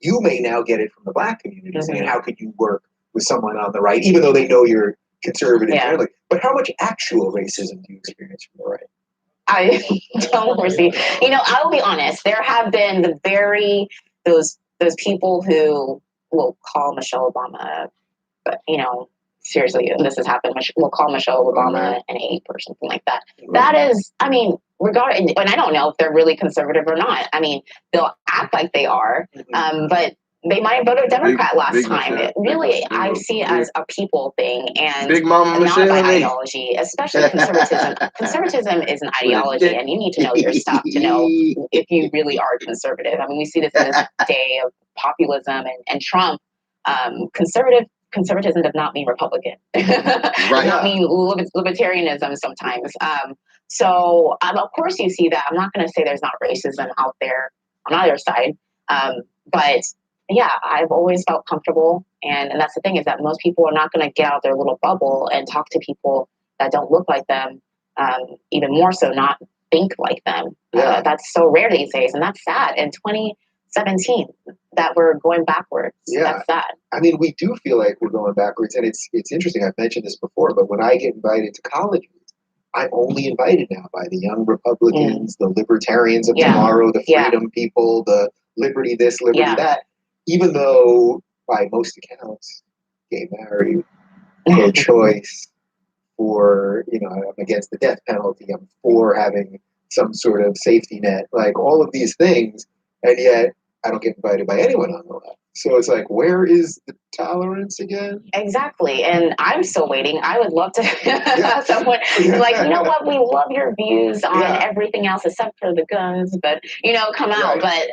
You may now get it from the Black community saying, "How could you work with someone on the right, even though they know you're conservative?" Yeah. But how much actual racism do you experience from the right? I don't receive. I will be honest. There have been those people who will call Michelle Obama, but seriously, this has happened. We'll call Michelle Obama an ape or something like that. That is, I mean, and I don't know if they're really conservative or not. I mean, they'll act like they are, but they might have voted Democrat last time. I see it as a people thing and not by ideology, especially conservatism. Conservatism is an ideology, and you need to know your stuff to know if you really are conservative. I mean, we see this in this day of populism and Trump. Conservatism does not mean Republican. Does not mean libertarianism sometimes. So of course you see that. I'm not going to say there's not racism out there on either side, but yeah, I've always felt comfortable, and that's the thing, is that most people are not going to get out of their little bubble and talk to people that don't look like them, even more so not think like them. That's so rare these days, and that's sad. In 2017, that we're going backwards. That's sad. I mean, we do feel like we're going backwards, and it's interesting. I've mentioned this before, but when I get invited to colleges, I'm only invited now by the young Republicans, the libertarians of Yeah. tomorrow, the Yeah. freedom people, the liberty this, liberty Yeah. that. Even though, by most accounts, gay marriage, pro-choice, for, I'm against the death penalty, I'm for having some sort of safety net, like all of these things, and yet I don't get invited by anyone on the left. So it's like, where is the tolerance again? Exactly. And I'm still waiting. I would love to have someone like, you know what, we love your views on everything else except for the guns, but come out. But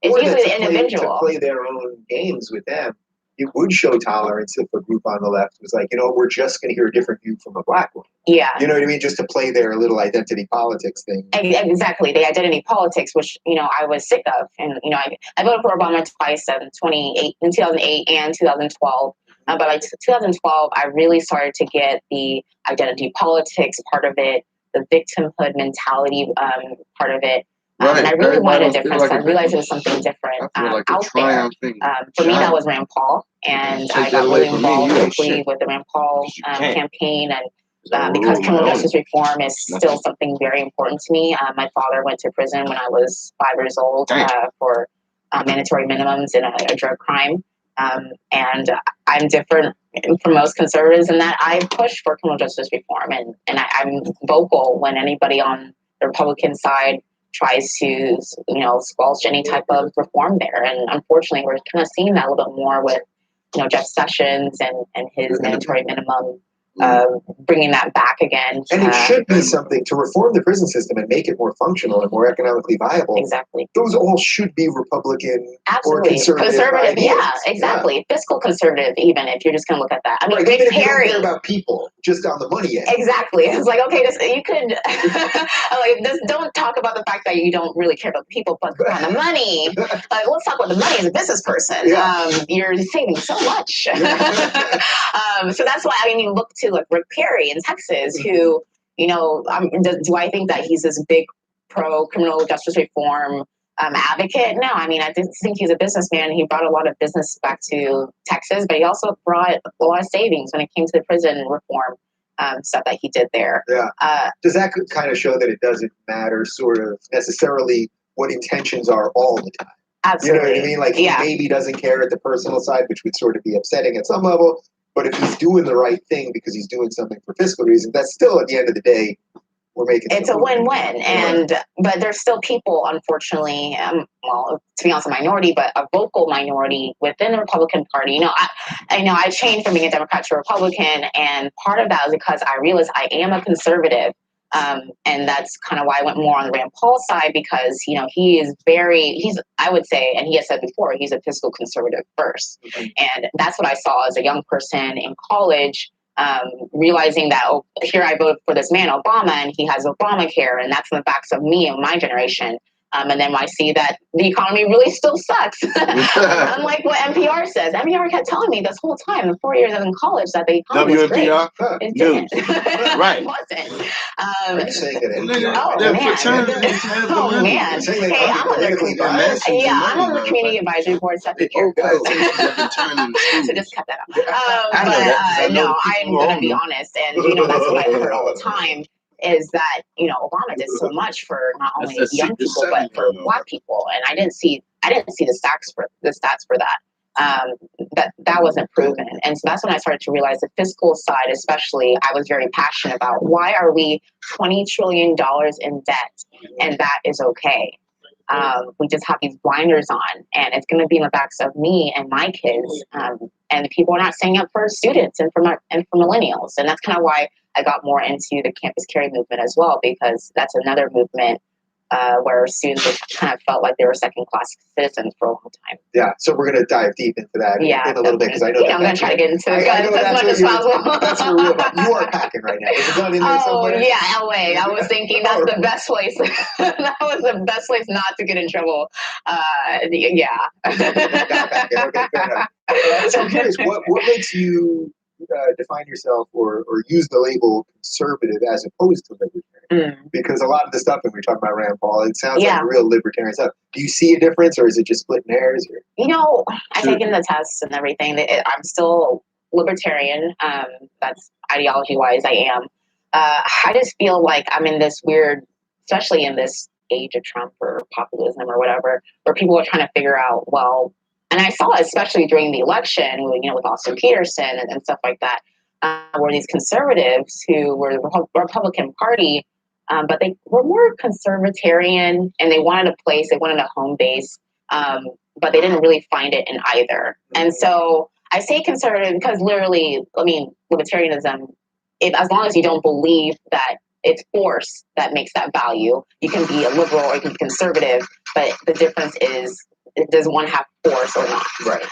it's Or usually that the individual. to play their own games with them. It would show tolerance if a group on the left was like, we're just going to hear a different view from a black one. Yeah. You know what I mean? Just to play their little identity politics thing. Exactly. The identity politics, which, I was sick of. And, I voted for Obama twice in 2008 and 2012. But like 2012, I really started to get the identity politics part of it, the victimhood mentality part of it. And I really wanted a difference. I realized it was something different out there. For me, that was Rand Paul. And I got really involved quickly with the Rand Paul campaign. And because criminal justice reform is still something very important to me. My father went to prison when I was 5 years old for mandatory minimums in a drug crime. And I'm different from most conservatives in that I push for criminal justice reform. And I'm vocal when anybody on the Republican side tries to, squelch any type of reform there. And unfortunately, we're kind of seeing that a little bit more with, Jeff Sessions and his mandatory minimum, bringing that back again. And it should be something to reform the prison system and make it more functional and more economically viable. Exactly. Those all should be Republican or Absolutely. conservative ideas. Yeah, exactly. Yeah. Fiscal conservative, even if you're just going to look at that. I mean, Rick Perry. You don't care about people, just on the money end. Exactly. It's like, okay, you could don't talk about the fact that you don't really care about people, but on the money, like, let's talk about the money as a business person. Yeah. You're saving so much. So that's why you look to like Rick Perry in Texas, who, do I think that he's this big pro criminal justice reform advocate? No, I just think he's a businessman. He brought a lot of business back to Texas, but he also brought a lot of savings when it came to the prison reform stuff that he did there. Yeah. Does that kind of show that it doesn't matter sort of necessarily what intentions are all the time? Absolutely. You know what I mean? Like, he maybe doesn't care at the personal side, which would sort of be upsetting at some level. But if he's doing the right thing because he's doing something for fiscal reasons, that's still, at the end of the day, we're making it's a win-win. But there's still people, unfortunately, to be honest, a minority, but a vocal minority within the Republican Party. I changed from being a Democrat to a Republican, and part of that was because I realized I am a conservative. And that's kind of why I went more on the Rand Paul side, because, I would say, and he has said before, he's a fiscal conservative first. Mm-hmm. And that's what I saw as a young person in college, realizing that, here I voted for this man, Obama, and he has Obamacare, and that's in the backs of me and my generation. And then I see that the economy really still sucks. Unlike what NPR says. NPR kept telling me this whole time, the 4 years I was in college, that the economy was great. It didn't. Right. It wasn't. Are you saying that NPR? Oh, man. Hey, I'm on the community advisory board. So just cut that out. No, I'm going to be honest. And, that's what I heard all the time. Is that Obama did so much for not only young people but for Black people, and I didn't see the stats for that. That wasn't proven, and so that's when I started to realize the fiscal side, especially, I was very passionate about. Why are we $20 trillion in debt, and that is okay? We just have these blinders on, and it's going to be in the backs of me and my kids. And people are not standing up for students and for millennials, and that's kind of why I got more into the Campus Carry movement as well, because that's another movement where students kind of felt like they were second-class citizens for a long time. Yeah, so we're going to dive deep into that in a little bit, because I know I'm going to try to get into it as much as possible. That's what we're about. You are packing right now. There's a gun in there somewhere. Oh, yeah, LA. I was thinking that's the best place. That was the best place not to get in trouble. Yeah. So I'm curious, what makes you define yourself or use the label conservative as opposed to libertarian? Because a lot of the stuff when we're talking about Rand Paul, it sounds like real libertarian stuff. Do you see a difference, or is it just splitting hairs? I've taken the tests and everything. I'm still libertarian. That's ideology-wise, I am. I just feel like I'm in this weird, especially in this age of Trump or populism or whatever, where people are trying to figure out, well, and I saw it especially during the election, with Austin Peterson and stuff like that, where these conservatives who were the Republican Party, but they were more conservatarian and they wanted they wanted a home base, but they didn't really find it in either. And so I say conservative because literally, libertarianism, as long as you don't believe that it's force that makes that value, you can be a liberal or you can be conservative, but the difference is, does one have force or not? Right.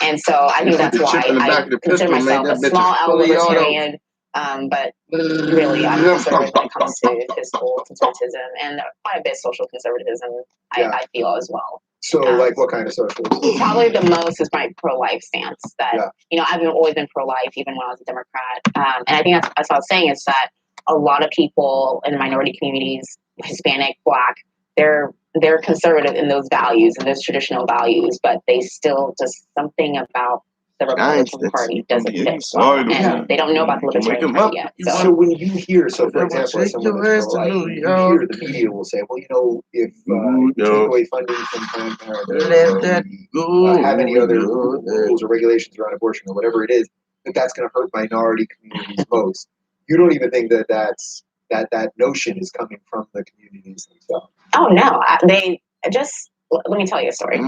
And so I think that's why I consider myself a small L libertarian, but really I'm conservative when it comes to fiscal conservatism and quite a bit of social conservatism, I feel as well. So, like, what kind of socialism? Probably the most is my pro-life stance. That I've always been pro-life, even when I was a Democrat. And I think that's what I was saying, is that a lot of people in the minority communities, Hispanic, Black, they're conservative in those values and those traditional values, but they still just something about the Republican Party doesn't fit well, and they don't know about the Libertarian Party yet. So when you hear, for example, as someone that's pro-life, you hear the media will say, well, if you take away funding from Planned Parenthood, or have any other rules or regulations around abortion or whatever it is, that's going to hurt minority communities most. You don't even think that notion is coming from the communities themselves. Oh no, they just. Let me tell you a story. So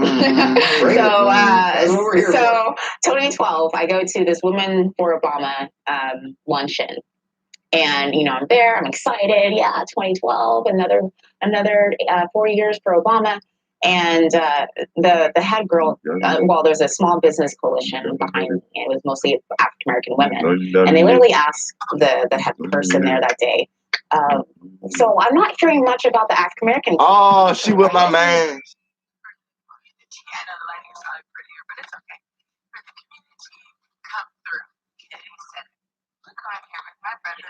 2012, I go to this Women for Obama luncheon, and I'm there. I'm excited. Yeah, 2012, another 4 years for Obama. And the head girl, there's a small business coalition behind me. It was mostly African American women, and they literally asked the head person there that day. So I'm not hearing much about the African American. Oh, she with my man. I know the lighting's probably prettier, but it's okay. For the community, come through. Okay, said, look on here with my brother.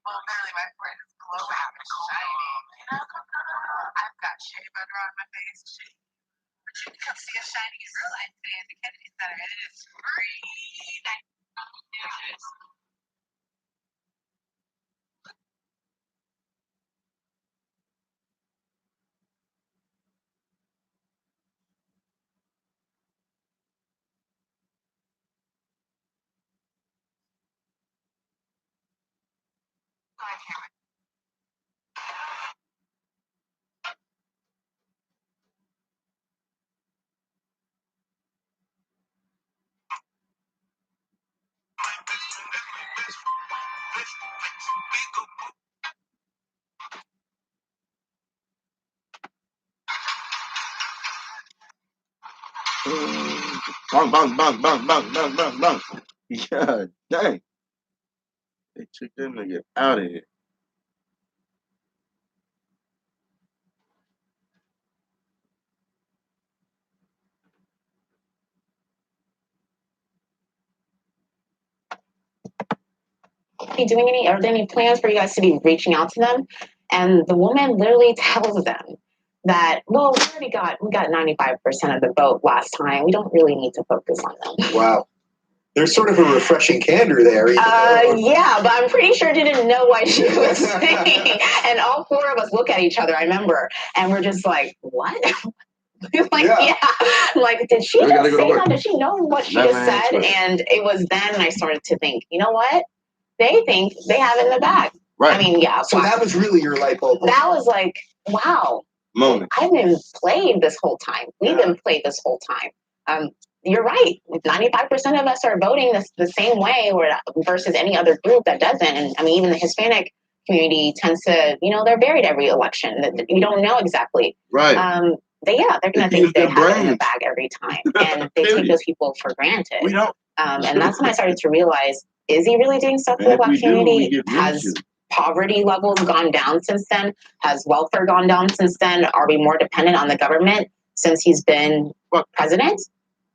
Well, literally, my friend is glowing and shining. I've got shea butter on my face. But you can come see a shiny sunlight today at the Kennedy Center, and it is free. Bang. Yeah, dang. They took them to get out of here. Are there any plans for you guys to be reaching out to them? And the woman literally tells them that, well, we got 95% of the vote last time. We don't really need to focus on them. Wow. There's sort of a refreshing candor there. Yeah, but I'm pretty sure she didn't know what she was saying. And all four of us look at each other, I remember, and we're just like, what? Like, did she just say that? Did she know what she just said? And it was then I started to think, you know what? They think they have it in the bag. Right. I mean, yeah. So that was really your light bulb. That was like, wow. Moment. I've been played this whole time. We've been played this whole time. You're right. 95% of us are voting the same way versus any other group that doesn't. And I mean, even the Hispanic community tends to, they're buried every election. You don't know exactly. Right. They're going to think they have it in the bag every time. And they take those people for granted. We don't. And that's when I started to realize, is he really doing stuff for the Black community? Has poverty levels gone down since then? Has welfare gone down since then? Are we more dependent on the government since he's been president?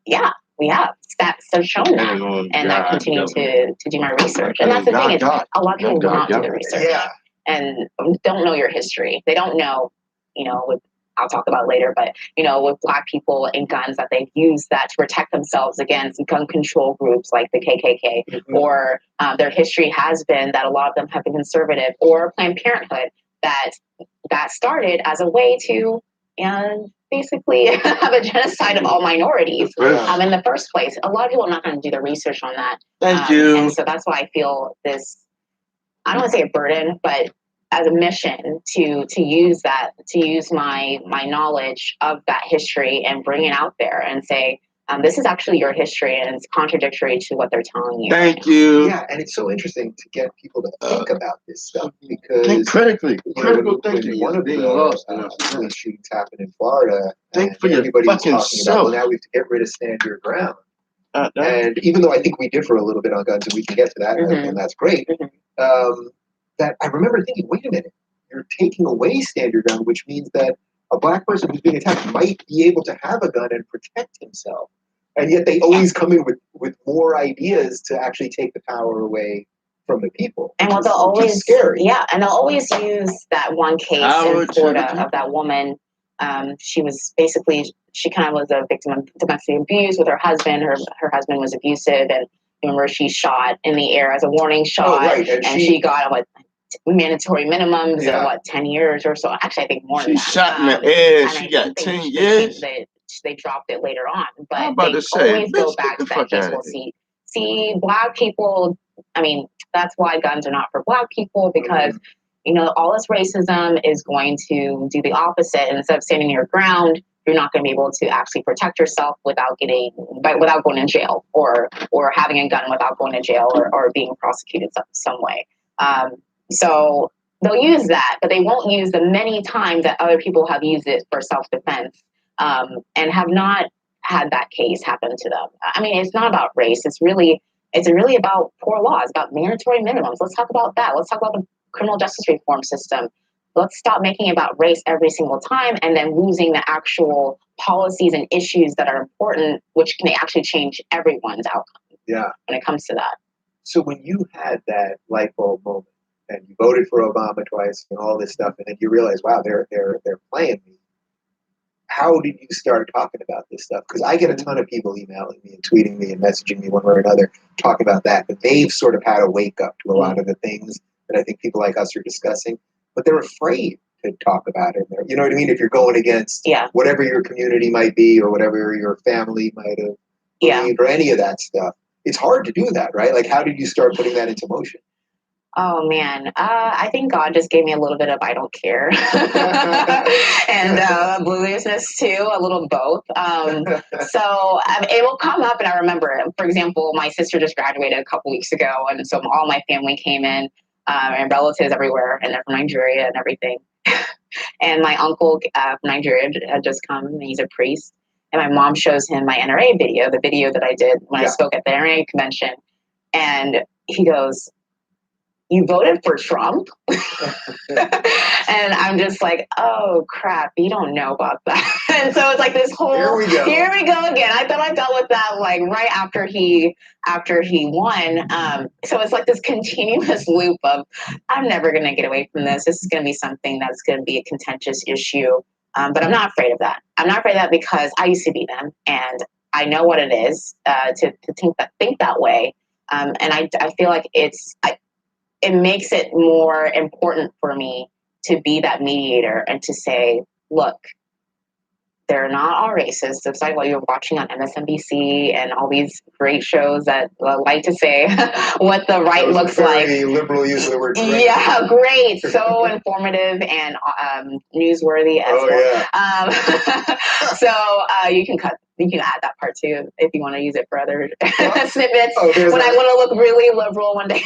Yeah, we have. Stats have shown that. And I continue to do my research. And that's the thing, is a lot of people do not do the research. Yeah. And don't know your history. They don't know, with I'll talk about later, but with Black people and guns, that they've used that to protect themselves against gun control groups like the KKK, or their history has been that a lot of them have been conservative, or Planned Parenthood, that started as a way to basically have a genocide of all minorities in the first place. A lot of people are not going to do the research on that. Thank you. And so that's why I feel this, I don't want to say a burden, but as a mission to use my knowledge of that history and bring it out there and say, this is actually your history and it's contradictory to what they're telling you. Thank you. Yeah, and it's so interesting to get people to think about this stuff because Think critically. Critical when thinking one is of being the lost in our police shootings happened in Florida, Think and for your everybody was fucking talking about, well, self. now we have to get rid of stand your ground. That- And even though I think we differ a little bit on guns, and we can get to that, and that's great, that I remember thinking, wait a minute, you're taking away stand your ground, which means that a Black person who's being attacked might be able to have a gun and protect himself. And yet they always come in with more ideas to actually take the power away from the people. And which they'll is always scary. and they'll always use that one case Power in to Florida the of that woman. She was basically, she kind of was a victim of domestic abuse with her husband. Her husband was abusive, and remember she shot in the air as a warning shot, Oh, right. And she got mandatory minimums Yeah. of 10 years or so. Actually, I think more She than that. shot in the air. And She I got think 10 they years. they dropped it later on, I'm but about they to say, always go bitch, back get to the that fuck case. out We'll of here. see Black people. I mean, that's why guns are not for Black people, because all this racism is going to do the opposite. And instead of standing your ground, you're not going to be able to actually protect yourself without going in jail, or having a gun without going to jail, or being prosecuted some way. So they'll use that, but they won't use the many times that other people have used it for self-defense, and have not had that case happen to them. I mean, it's not about race. It's really about poor laws, about mandatory minimums. Let's talk about that. Let's talk about the criminal justice reform system. Let's stop making it about race every single time and then losing the actual policies and issues that are important, which can actually change everyone's outcome. Yeah. When it comes to that. So when you had that light bulb moment and you voted for Obama twice and all this stuff, and then you realize, wow, they're playing me. How did you start talking about this stuff? Because I get a ton of people emailing me and tweeting me and messaging me one way or another talking about that. But they've sort of had a wake up to a lot of the things that I think people like us are discussing. But they're afraid to talk about it. You know what I mean? If you're going against whatever your community might be or whatever your family might have believed or any of that stuff, it's hard to do that, right? Like, how did you start putting that into motion? Oh man, I think God just gave me a little bit of I don't care, and obliviousness too, a little both. So it will come up, and I remember, for example, my sister just graduated a couple weeks ago, and so all my family came in, and relatives everywhere, and they're from Nigeria and everything. And my uncle from Nigeria had just come, and he's a priest. And my mom shows him my NRA video, the video that I did when I spoke at the NRA convention, and he goes, "You voted for Trump?" And I'm just like, oh crap, you don't know about that. And so it's like this whole here we go again. I thought I dealt with that like right after he won. So it's like this continuous loop of I'm never gonna get away from this. This is gonna be something that's gonna be a contentious issue. But I'm not afraid of that. I'm not afraid of that because I used to be them, and I know what it is to think that way. And I feel like it makes it more important for me to be that mediator and to say, look, they're not all racist. It's like what you're watching on MSNBC and all these great shows that like to say what the right looks like. Liberal use of the word great. Yeah, great. So informative and newsworthy as well. Yeah. So you can add that part too if you want to use it for other snippets. When I want to look really liberal one day.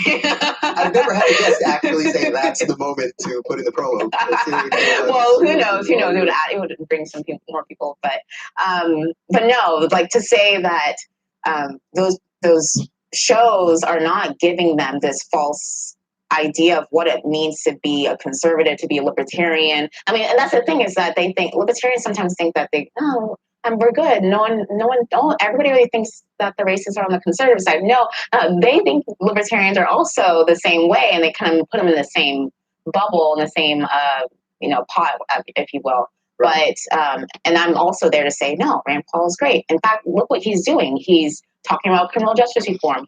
I've never had a guest actually say that's the moment to put in the promo. Well, who knows? It would bring some more people, but no, like to say that those shows are not giving them this false idea of what it means to be a conservative, to be a libertarian. I mean, and that's the thing is that they think libertarians sometimes think that we're good. Everybody really thinks that the racists are on the conservative side. No, they think libertarians are also the same way, and they kind of put them in the same bubble, in the same pot, if you will. But and I'm also there to say, no, Rand Paul is great. In fact, look what he's doing. He's talking about criminal justice reform.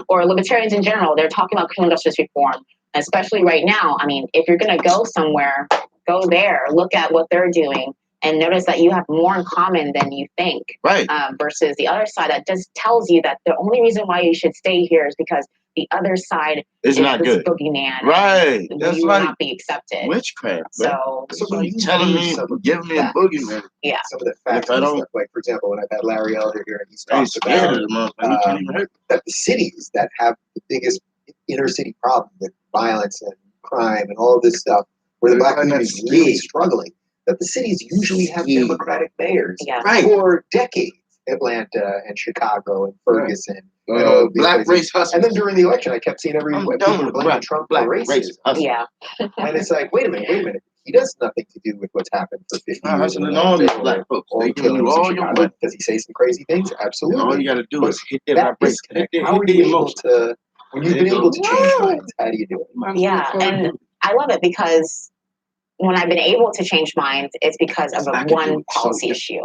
Or libertarians in general, they're talking about criminal justice reform. Especially right now. I mean, if you're going to go somewhere, go there, look at what they're doing, and notice that you have more in common than you think. Right. Versus the other side that just tells you that the only reason why you should stay here is because the other side It's is not this good. boogeyman. Right. And That's you will like not be accepted. witchcraft, bro. So So you telling me, giving me a boogeyman. yeah. Some of the And facts if I and don't- stuff, like for example, when I've had Larry Elder here, and he's I ain't talked scared about of the motherfucker. He can't even hurt me. that the cities that have the biggest inner city problem with violence and crime and all this stuff, where the black community is really struggling, that the cities usually have Democratic mayors Yeah. Right. for decades. Atlanta and Chicago and Ferguson and all of these Black places. race hustlers. And then during the election, I kept seeing I'm people done were with blaming black, Trump black for race racism. hustlers. Yeah. And it's like, wait a minute. He does nothing to do with what's happened for 50 I'm years. in hustling all these Atlanta, black folks. all They the giving you killings in all your Chicago. money. Does he say some crazy things? And all Absolutely. you got to do But is hit that That vibration. disconnect, Hit how are the you able emotion. to, when you've been able to change minds, how do you do it? Yeah, and I love it because when I've been able to change minds, it's because of I a can do one it so policy good. issue.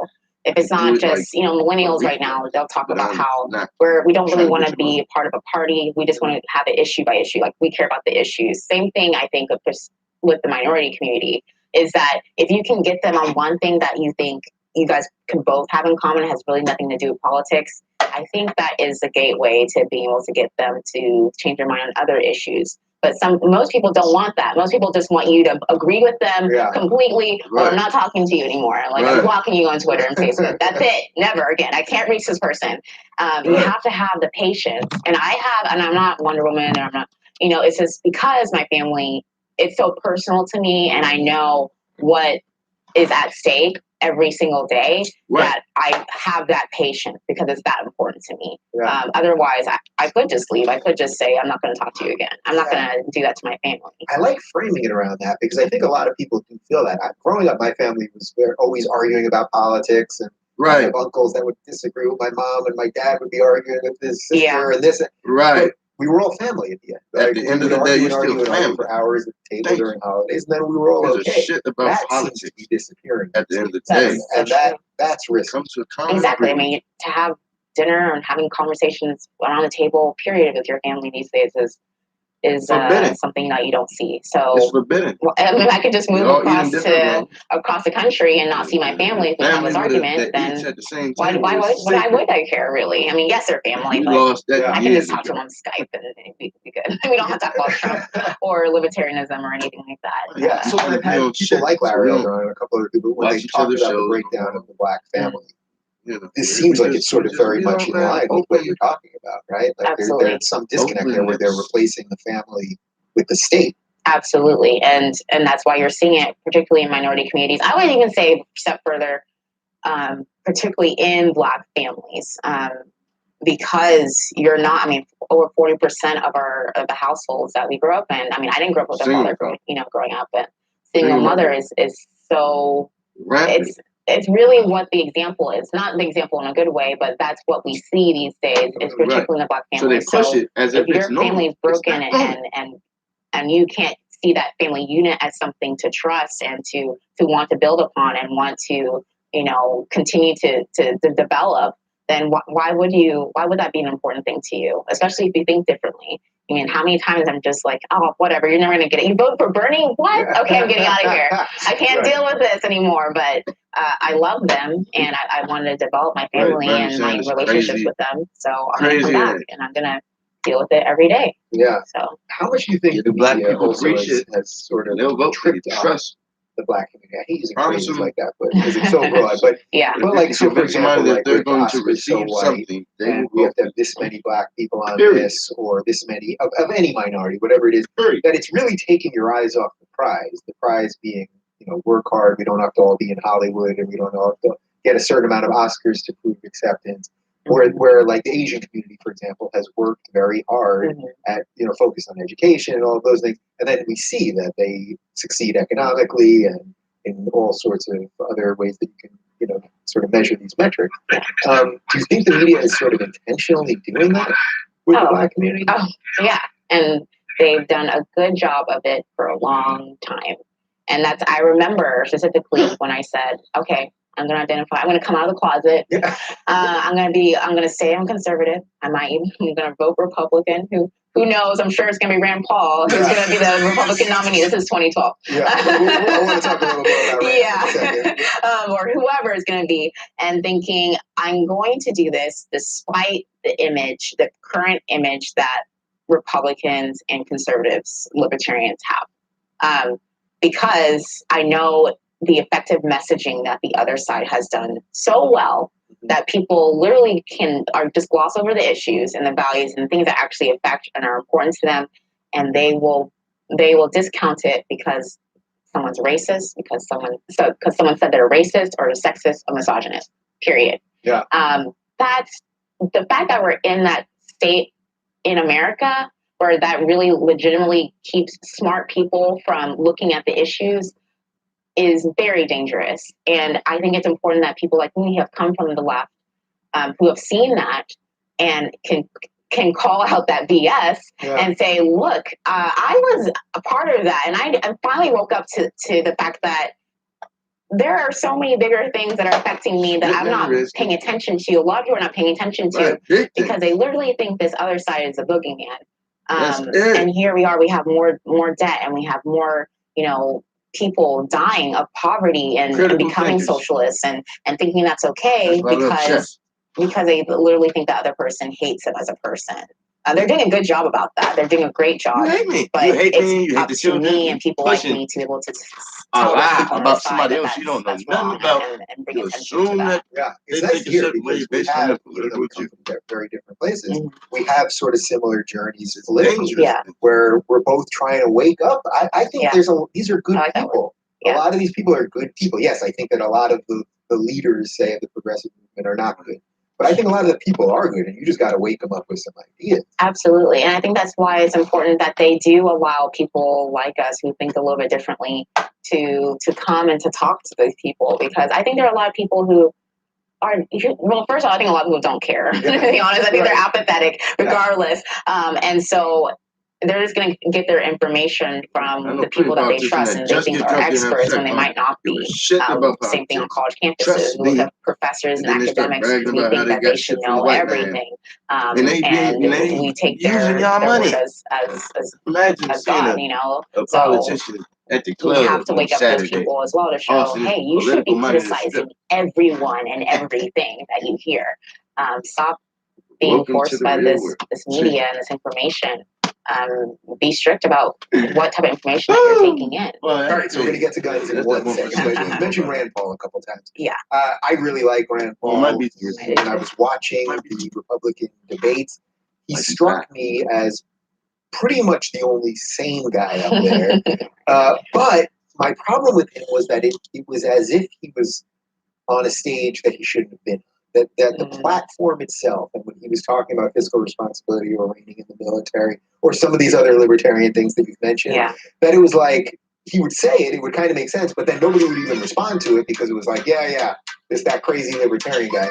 If it's I can not do it just, millennials right now, they'll talk But about I'm how not we don't really trying to want get to be you a part of a party. We just want to have it issue by issue. Like we care about the issues. Same thing, I think, with the minority community is that if you can get them on one thing that you think you guys can both have in common, has really nothing to do with politics. I think that is the gateway to being able to get them to change their mind on other issues. But most people don't want that. Most people just want you to agree with them completely, or I'm not talking to you anymore. Like I'm blocking you on Twitter and Facebook. That's it. Never again. I can't reach this person. You have to have the patience. And I'm not Wonder Woman, or I'm not, it's just because my family, it's so personal to me, and I know what is at stake every single day, that I have that patience because it's that important to me. Otherwise, I could just leave. I could just say, I'm not going to talk to you again. I'm not going to do that to my family. I like framing it around that because I think a lot of people do feel that. Growing up, my family was always arguing about politics, and I have uncles that would disagree with my mom, and my dad would be arguing with his sister and this. But we were all family at the end. At the end of the day, you're still family for hours at the table during holidays, and then we were all There's okay. a shit about That politics seems to be disappearing at the end of the day. and that's risky. Comes to a common Exactly. I agreement. mean, to have dinner and having conversations around the table, period, with your family these days is something that you don't see. So It's forbidden. I mean, I could just move We're all across eating different, across the country and not see my family if we have Family this argument. that Then eats at the same why table would is sacred. I care really? I mean, yes, they're family, We but lost that I can years just talk to ago. them on Skype and be good. We don't have to talk about Trump or libertarianism or anything like that. Yeah, so when I've had people like Larry Elder and a couple other people, when they talk about the breakdown of the black family, this seems like it's sort of very much in line with what you're talking about, right? Like there's some disconnect there where they're replacing the family with the state. Absolutely, and that's why you're seeing it, particularly in minority communities. I would even say a step further, particularly in Black families, because you're not. I mean, over 40% of the households that we grew up in. I mean, I didn't grow up with a father, growing up, but single mother is so. It's really what the example is. Not the example in a good way, but that's what we see these days, is particularly in the Black family. So they push it as if your family is broken and you can't see that family unit as something to trust and to want to build upon and want to, continue to develop, then why would that be an important thing to you? Especially if you think differently. I mean, how many times I'm just like, oh, whatever, you're never going to get it. You vote for Bernie? What? Okay, I'm getting out of here. I can't deal with this anymore. But I love them, and I wanted to develop my family and my relationships with them. So I'm going to come back, and I'm going to deal with it every day. Yeah. So how much do you think the Black media people also appreciate has sort of tripped trust the Black community? I hate using phrases like that, but because it's so broad. But but like, so for example, like they're with going us, to we're so receive white, something, and we have to have this many Black people on this, or this many of any minority, whatever it is. That it's really taking your eyes off the prize. The prize being, work hard. We don't have to all be in Hollywood, and we don't have to get a certain amount of Oscars to prove acceptance. Where like the Asian community, for example, has worked very hard at, focus on education and all of those things. And then we see that they succeed economically and in all sorts of other ways that you can, sort of measure these metrics. Do you think the media is sort of intentionally doing that with the Black community? Oh, yeah. And they've done a good job of it for a long time. And I remember specifically when I said, okay, I'm going to come out of the closet. Yeah. I'm going to say I'm conservative. I'm going to vote Republican. Who knows? I'm sure it's going to be Rand Paul who's going to be the Republican nominee. This is 2012. Yeah, I want to talk a little bit about Rand in a second. Or whoever is going to be, and thinking I'm going to do this despite the current image that Republicans and conservatives, libertarians have, because I know the effective messaging that the other side has done so well that people literally are just gloss over the issues and the values and things that actually affect and are important to them, and they will discount it because someone's racist, because someone said they're racist or sexist or misogynist. Period. Yeah. That's the fact that we're in that state in America where that really legitimately keeps smart people from looking at the issues is very dangerous. And I think it's important that people like me have come from the left, who have seen that and can call out that BS and say, look, I was a part of that. And I finally woke up to the fact that there are so many bigger things that are affecting me that I'm not paying attention to. A lot of people are not paying attention to because they literally think this other side is a boogeyman. And here we are, we have more debt, and we have more, people dying of poverty and becoming socialists and thinking that's okay because they literally think the other person hates them as a person. They're doing a good job about that. They're doing a great job. You hate me. But you hate it's me. You hate up the to children. me and people like me to be able to tell lie about somebody else you don't know nothing about. and bring You attention to assume that. Yeah, they it's nice think a here certain way because we based on have their even though political we come view. from very different places. Mhm. We have sort of similar journeys politically, Dangerous. Yeah. where we're both trying to wake up. I think Yeah. these are good I like that people. Yeah. A lot of these people are good people. Yes, I think that a lot of the leaders, say, of the progressive movement are not good. But I think a lot of the people are good, and you just got to wake them up with some ideas. Absolutely. And I think that's why it's important that they do allow people like us who think a little bit differently to come and to talk to these people, because I think there are a lot of people who are, well, first of all, I think a lot of people don't care, to be honest. I think they're apathetic regardless. And so they're just going to get their information from the people that they trust and they think are experts when they might not be. Same thing on college campuses. We look at professors and academics who we think that they should know everything. And we take their word as God, A politician at the club we have to wake up those Saturday. people as well to show, hey, you should be criticizing everyone and everything that you hear. Stop being forced by this media and this information. Be strict about what type of information that you're taking in. All right, so we're going to get to guns in 1 second. But you mentioned Rand Paul a couple times. Yeah. I really like Rand Paul. When I was watching the Republican debates, he struck me as pretty much the only sane guy up there. But my problem with him was that it was as if he was on a stage that he shouldn't have been. That the platform itself, and when he was talking about fiscal responsibility or reigning in the military, or some of these other libertarian things that you've mentioned, that it was like he would say it would kind of make sense, but then nobody would even respond to it because it was like, it's that crazy libertarian guy.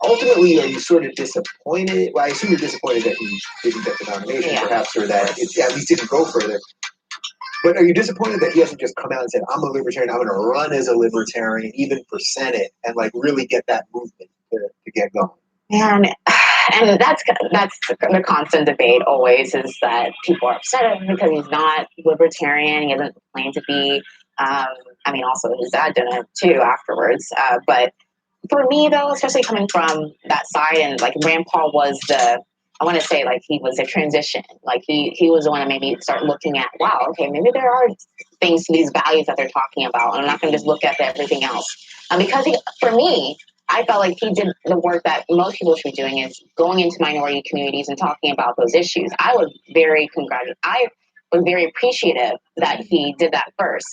Ultimately, are you sort of disappointed? Well, I assume you're disappointed that he didn't get the nomination, perhaps, or that it at least didn't go further. But are you disappointed that he hasn't just come out and said, I'm a libertarian, I'm going to run as a libertarian, even for Senate, and like really get that movement to get going? And that's the constant debate always, is that people are upset at him because he's not libertarian, he doesn't claim to be. Also his dad did it too afterwards. But for me, though, especially coming from that side, and like Rand Paul was he was a transition. Like he was the one that made me start looking at, wow, okay, maybe there are things to these values that they're talking about. And I'm not going to just look at everything else. Because for me, I felt like he did the work that most people should be doing, is going into minority communities and talking about those issues. I was very appreciative that he did that first.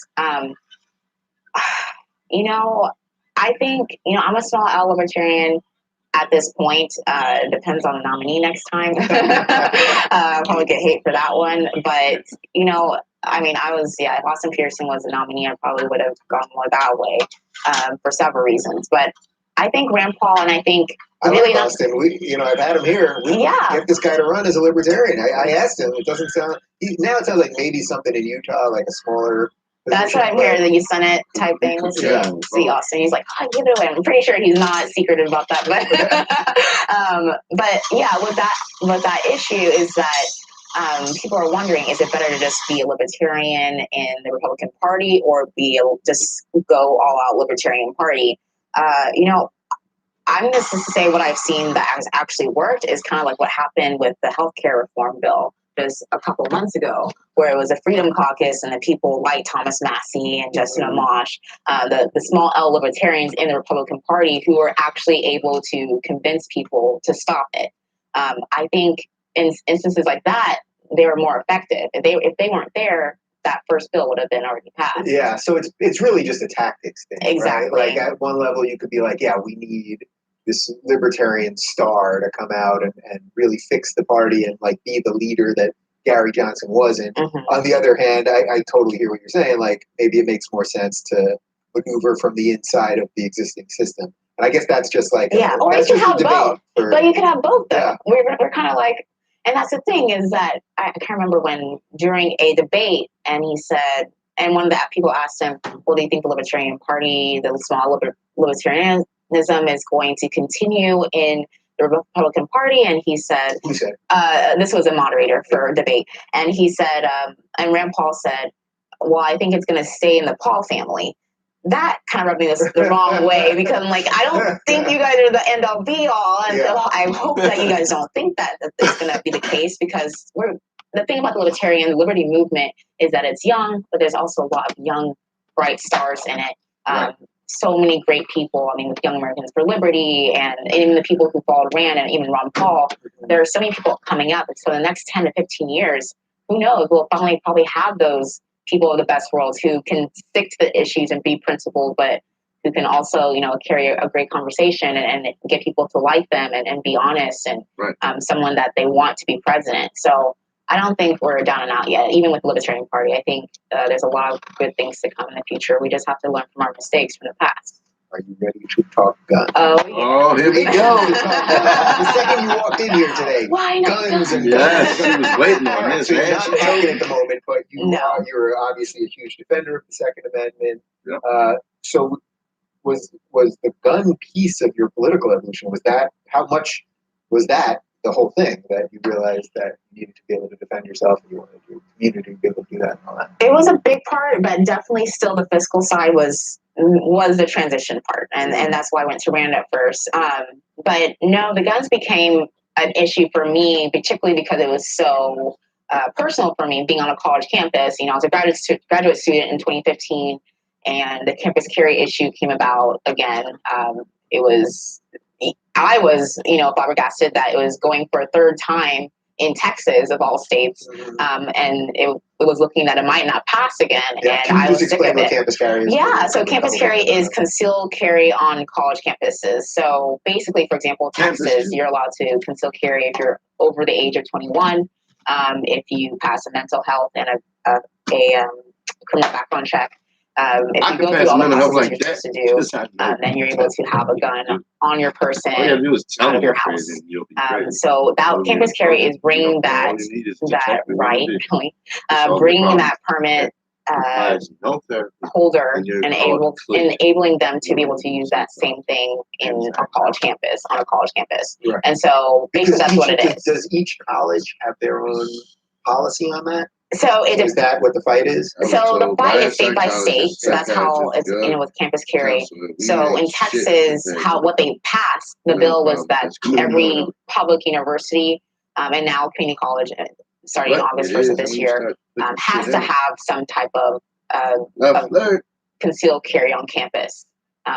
I think, I'm a small L libertarian at this point. Depends on the nominee next time. I'll probably get hate for that one. But, if Austin Peterson was the nominee, I probably would have gone more that way for several reasons. But I think Rand Paul, and I think really like Austin. I've had him here. We get this guy to run as a libertarian. I asked him. It doesn't sound. Now it sounds like maybe something in Utah, like a smaller position, what I'm but- hearing, the Senate type thing. We'll see. Yeah. See Austin. He's like, oh, give it away. I'm pretty sure he's not secretive about that, but yeah, with that issue is that people are wondering: is it better to just be a libertarian in the Republican Party, or just go all out Libertarian Party? I'm just to say what I've seen that has actually worked is kind of like what happened with the healthcare reform bill just a couple of months ago, where it was a Freedom Caucus and the people like Thomas Massey and Justin Amash, the small L libertarians in the Republican Party who were actually able to convince people to stop it. I think in instances like that, they were more effective. If they weren't there, that first bill would have been already passed. Yeah, so it's really just a tactics thing. Exactly. Right? Like at one level, you could be like, yeah, we need this libertarian star to come out and really fix the party and like be the leader that Gary Johnson wasn't. Mhm. On the other hand, I totally hear what you're saying. Like maybe it makes more sense to maneuver from the inside of the existing system. And I guess that's just like or you that's can just a have debate both. for- But you can have both though. Yeah. We're kind of like, and that's the thing is that I can't remember when during a debate, and he said, and one of the people asked him, well, do you think the Libertarian Party, the small libertarianism is going to continue in the Republican Party? And he said, Who said? this was a moderator for a debate, and he said, and Rand Paul said, well, I think it's going to stay in the Paul family. That kind of rubbed me the wrong way, because I'm like, I don't think you guys are the end all be all, and so I hope that you guys don't think that it's going to be the case, because the thing about the libertarian liberty movement is that it's young, but there's also a lot of young, bright stars in it. Right. So many great people. I mean, with Young Americans for Liberty, and even the people who followed Rand, and even Ron Paul. There are so many people coming up, and so in the next 10 to 15 years, who knows? We'll finally probably have those people of the best worlds who can stick to the issues and be principled, but who can also, carry a great conversation and get people to like them and be honest and Right. Someone that they want to be president. So I don't think we're down and out yet, even with the Libertarian Party. I think there's a lot of good things to come in the future. We just have to learn from our mistakes from the past. Are you ready to talk guns? Oh, yeah. Oh, here we Here we go. go. The second you walked in here today, Why not guns and Yes, guns. she was waiting on All right, this, so you're man. not talking at the moment, but No. you're obviously a huge defender of the Second Amendment. Yep. So was the gun piece of your political evolution, how much was that the whole thing that you realized that you needed to be able to defend yourself and you wanted your community to be able to do that and all that? It was a big part, but definitely still the fiscal side was the transition part, and that's why I went to Rand at first. But no, the guns became an issue for me, particularly because it was so personal for me being on a college campus. I was a graduate student in 2015, and the campus carry issue came about again. I was flabbergasted that it was going for a third time in Texas of all states, and it was looking that it might not pass again. Yeah, And can you I just was sick explain of what it. campus carry is? Yeah, so campus carry is concealed carry on college campuses. So basically, for example, Texas, you're allowed to conceal carry if you're over the age of 21, if you pass a mental health and a criminal background check. If I you can go pass through all the mental health processes like you're that. supposed to do, Just I know. then you're able to have a gun on your person. All you have to do is tell out of them your you're house. crazy and you'll be crazy. So that All campus you- carry is all bringing you that need is to that check the right, individual. really, Solve the bringing problem. that permit Provides no therapy. holder And you're and called clear. enabling them to be able to use that same thing in a college campus, on a college campus. Right. And so basically that's what it is. Does each college have their own policy on that? So it Is that what the fight is? So the fight is state by state. So that's how it's with campus carry. So in Texas, what they passed, the bill was that every public university and now community college, starting August 1st of this year, has to have some type of concealed carry on campus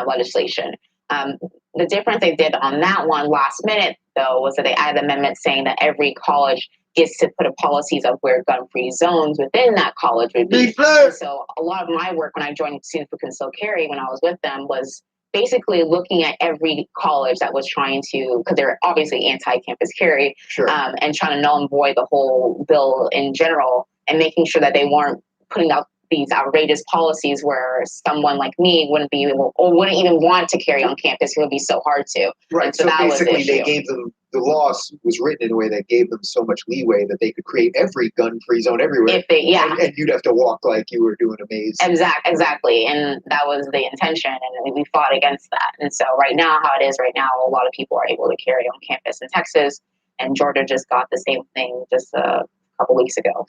legislation. The difference they did on that one last minute, though, was that they added an amendment saying that every college gets to put a policies of where gun-free zones within that college would be. So a lot of my work when I joined Students for Concealed Carry, when I was with them, was basically looking at every college that was trying to, because they're obviously anti-campus carry, Sure. and trying to null and void the whole bill in general, and making sure that they weren't putting out these outrageous policies where someone like me wouldn't be able or wouldn't even want to carry on campus. It would be so hard to. Right. And so So that was the basically, they issue. gave them the law was written in a way that gave them so much leeway that they could create every gun-free zone everywhere. If they, yeah. And you'd have to walk like you were doing a maze. Exactly. And that was the intention. And we fought against that. And so right now, how it is right now, a lot of people are able to carry on campus in Texas. And Georgia just got the same thing just a couple weeks ago.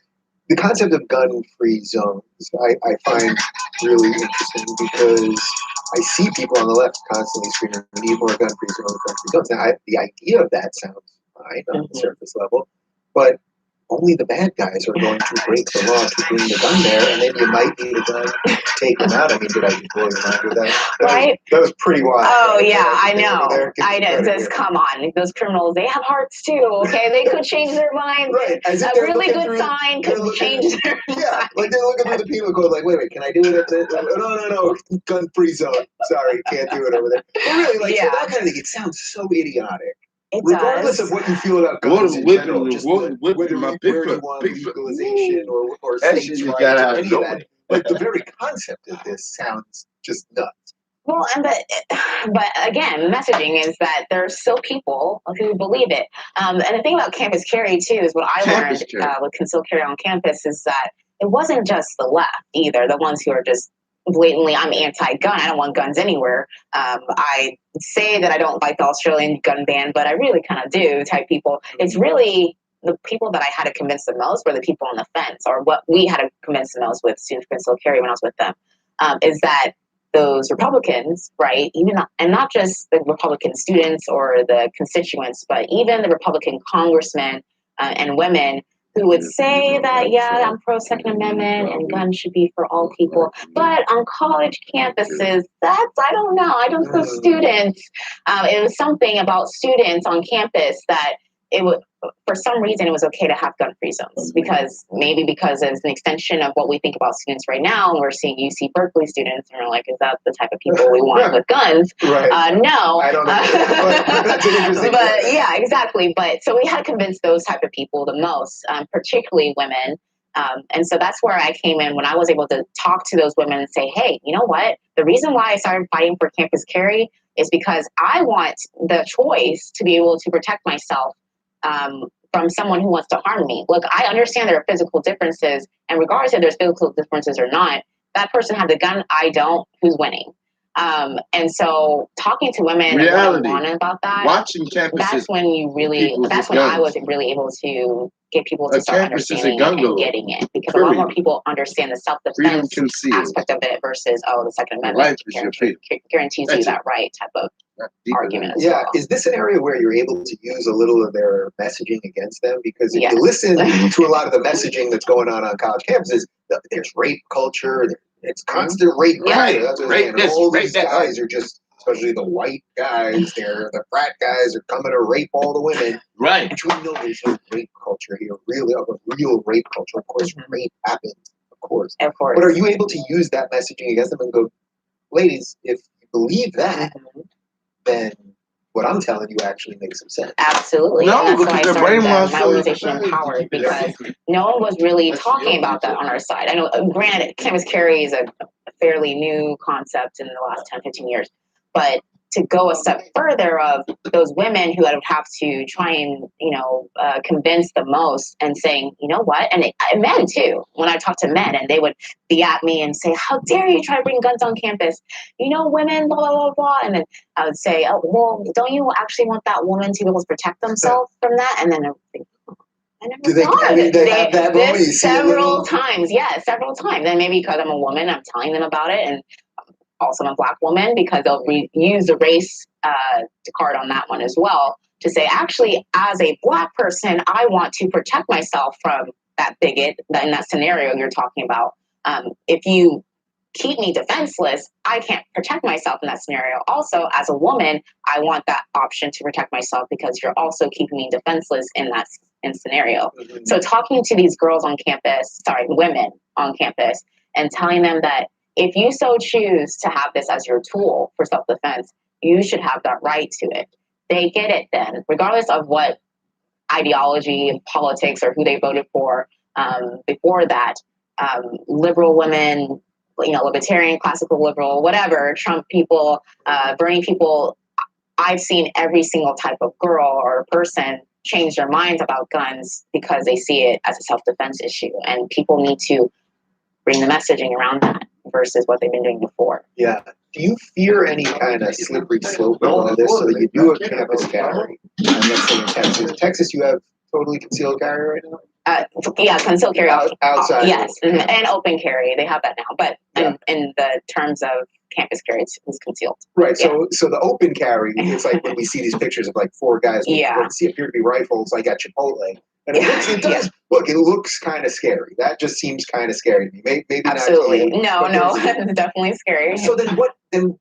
The concept of gun-free zones, I find really interesting because I see people on the left constantly screaming, "We need more gun-free zones, gun-free zones." Now, the idea of that sounds fine on the surface level, but only the bad guys are going to break the law to bring the gun there, and then you might need a gun to take them out. I mean, did I just blow your mind with that? Right? That was pretty wild. Oh, right? yeah, I Everything over know. there, give I them know. credit Just here. come on. Those criminals, they have hearts too, okay? They could change their mind. Right, as if A they're really looking good through- sign they're could looking- change their Yeah, like they're looking through the penal code, like, wait, can I do it at the? No, gun-free zone. Sorry, can't do it over there. But really, like, Yeah. so that kind of thing, it sounds so idiotic. It Regardless does. of what you feel about What- guns in what- general, just what- what- whether my you, big where you foot- want big foot- legalization or That states' shit just rights got or out of any of nowhere. that. Like the very concept of this sounds just nuts. Well, but again, messaging is that there's still people who believe it. And the thing about campus carry too is what I Campus learned carry. with concealed carry on campus is that it wasn't just the left either. The ones who are just blatantly, I'm anti-gun. I don't want guns anywhere. I say that I don't like the Australian gun ban, but I really kind of do. Type people. It's really the people that I had to convince the most were the people on the fence, or what we had to convince the most with student concealed carry when I was with them. Is that those Republicans, right? And not just the Republican students or the constituents, but even the Republican congressmen and women who would say that, yeah, I'm pro Second Amendment and guns should be for all people. But on college campuses, I don't know. I don't know students. It was something about students on campus that it would, for some reason, it was okay to have gun-free zones because it's an extension of what we think about students right now. And we're seeing UC Berkeley students, and we're like, is that the type of people we want with guns? Right. No. I don't know. But that's an interesting But point. yeah, exactly. But so we had to convince those type of people the most, particularly women. And so that's where I came in when I was able to talk to those women and say, hey, you know what? The reason why I started fighting for campus carry is because I want the choice to be able to protect myself from someone who wants to harm me. Look, I understand there are physical differences, and regardless if there's physical differences or not, that person has a gun, I don't, who's winning? And so talking to women Reality. one-on-one about that, Watching campuses. that's when you really, people that's with when I guns. was really able to get people to A start campus is a understanding gun it and galore. getting it. Because a lot more Period. people understand the Freedom self-defense concealed. aspect of it versus, the Second Life Amendment is your freedom. guarantees you That's it. that right type of Not deeper argument than as Yeah, well. is this an area where you're able to use a little of their messaging against them? Because if Yes. you listen to a lot of the messaging that's going on college campuses, there's rape culture, it's constant rape culture. Right. That's what I'm Rape saying. this, All rape these that. guys are just, especially the white guys, the frat guys are coming to rape all the women. Right. Which we know there's no rape culture here, really, a real rape culture. Of course, rape happens, of course. Of course. But are you able to use that messaging against them and go, ladies, if you believe that, then what I'm telling you actually makes some sense. Absolutely. No, And that's why I because they're started brainwashed my so organization fast. Empowered, because no one was really That's talking your about that reason. on our side. I know, granted, campus carry is a fairly new concept in the last 10, 15 years, but to go a step further of those women who would have to try and, convince the most and saying, you know what? And men too, when I talk to men and they would be at me and say, how dare you try to bring guns on campus? Women, blah, blah, blah, blah. And then I would say, oh, well, don't you actually want that woman to be able to protect themselves from that? And then I would think, I never Do they- thought I of mean, it. they have that moment, you see a several little- times. Yeah, several times. Then maybe because I'm a woman, I'm telling them about it. And also I'm a Black woman, because they'll use the race card on that one as well to say, actually, as a Black person, I want to protect myself from that bigot in that scenario you're talking about. If you keep me defenseless, I can't protect myself in that scenario. Also, as a woman, I want that option to protect myself because you're also keeping me defenseless in that scenario. So talking to these women on campus, and telling them that if you so choose to have this as your tool for self-defense, you should have that right to it. They get it then, regardless of what ideology and politics or who they voted for before that. liberal women, libertarian, classical liberal, whatever, Trump people, Bernie people. I've seen every single type of girl or person change their minds about guns because they see it as a self-defense issue, and people need to bring the messaging around that versus what they've been doing before. Yeah. Do you fear any kind of slippery slope with all this, so that you do a campus carry? And let's say in Texas. In Texas, you have totally concealed carry right now? Yeah, concealed carry Outside. yes, and open carry. They have that now, but in the terms of campus carry, it's concealed. Right. So the open carry, it's like when we see these pictures of like four guys with what appear to be rifles, like at Chipotle, and it looks kind of scary. That just seems kind of scary to me. Maybe absolutely not. No, it's definitely scary. So then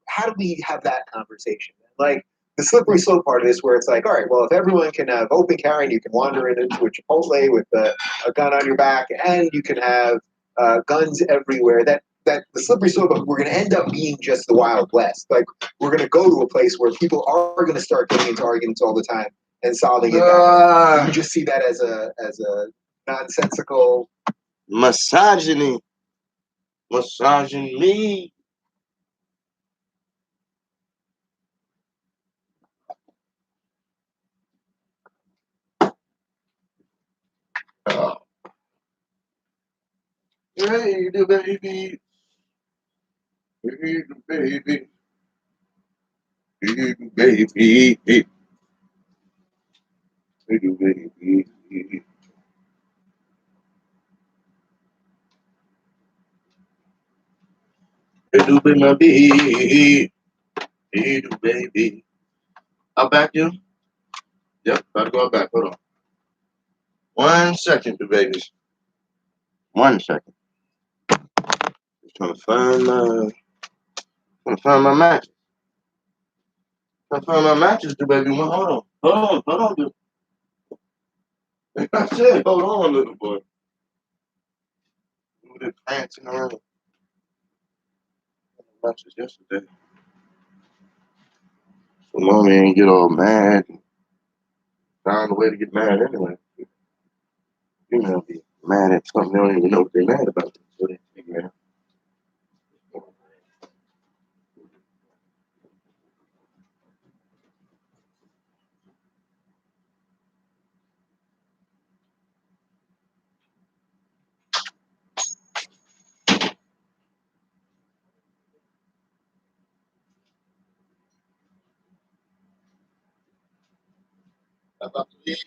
how do we have that conversation? Like the slippery slope part of this, where it's like, all right, well, if everyone can have open carry, and you can wander into a Chipotle with a gun on your back, and you can have guns everywhere, that the slippery slope of we're going to end up being just the Wild West. Like we're going to go to a place where people are going to start getting into arguments all the time and solving it. You just see that as a nonsensical misogyny. Hey, the baby. Hey, the baby. Hey, the baby. Hey, the baby. Hey, the baby. Hey, the baby. I'll back you. Yep, about to go back. Hold on. 1 second, the babies. 1 second. Just trying to find my matches. Trying to find my matches, the baby. Hold on, dude. I said, hold on, little boy. We were prancing around. Matches yesterday. So mommy ain't get all mad. Found a way to get mad anyway. You know, be mad at something they don't even know what they're mad about. So they figure it out. About to leave.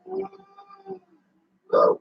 Go.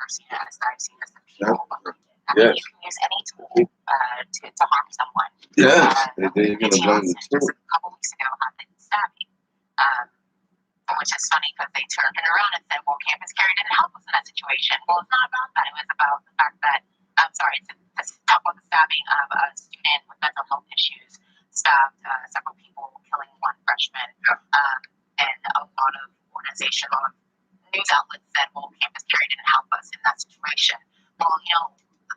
ever seen it as I've seen this in people behind it. I Yes. mean, you can use any tool to harm someone. Yes. And then you're in gonna blame the Austin, just tool. a couple weeks ago happened stabbing. Which is funny because they turned it around and said, well, Campus Carry didn't help us in that situation. Well, it's not about that. It was about the fact that, I'm sorry, to talk about the stabbing of a student with mental health issues, stabbed several people, killing one freshman. And a lot of organizations, a lot of news outlets said, well, Campus Carry didn't help us in that situation. Well,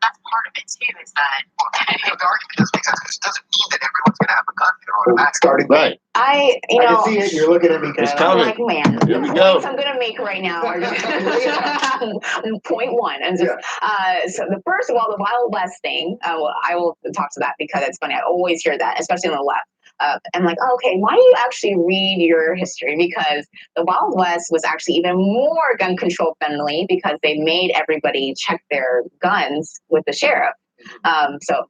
that's part of it too, is that, the argument is because it doesn't mean that everyone's going to have a gun. Starting. Right. I I can see it. You're looking at me. It's I'm coming. like, man, Here the we go. points I'm gonna make right now are just point one. And just so the first of all, the Wild West thing. I will talk to that because it's funny. I always hear that, especially on the left. I'm like, oh, okay, why do you actually read your history? Because the Wild West was actually even more gun control friendly because they made everybody check their guns with the sheriff. So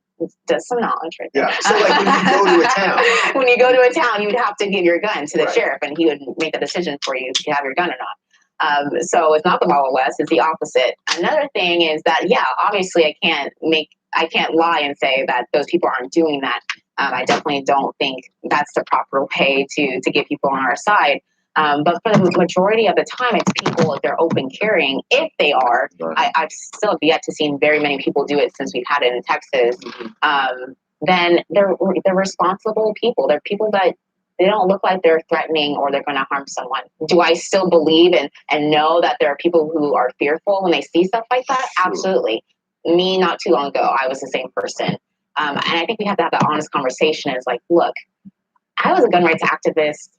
just some knowledge right there. Yeah. So like when you go to a town. When you go to a town, you would have to give your gun to the Right. sheriff and he would make the decision for you if you have your gun or not. So it's not the Wild West, it's the opposite. Another thing is that, yeah, obviously I can't lie and say that those people aren't doing that. I definitely don't think that's the proper way to get people on our side. But for the majority of the time, it's people, if they're open carrying, if they are, I've still yet to see very many people do it since we've had it in Texas. Then they're responsible people. They're people that they don't look like they're threatening or they're going to harm someone. Do I still believe and know that there are people who are fearful when they see stuff like that? Sure. Absolutely. Me, not too long ago, I was the same person. And I think we have to have that honest conversation. It's like, look, I was a gun rights activist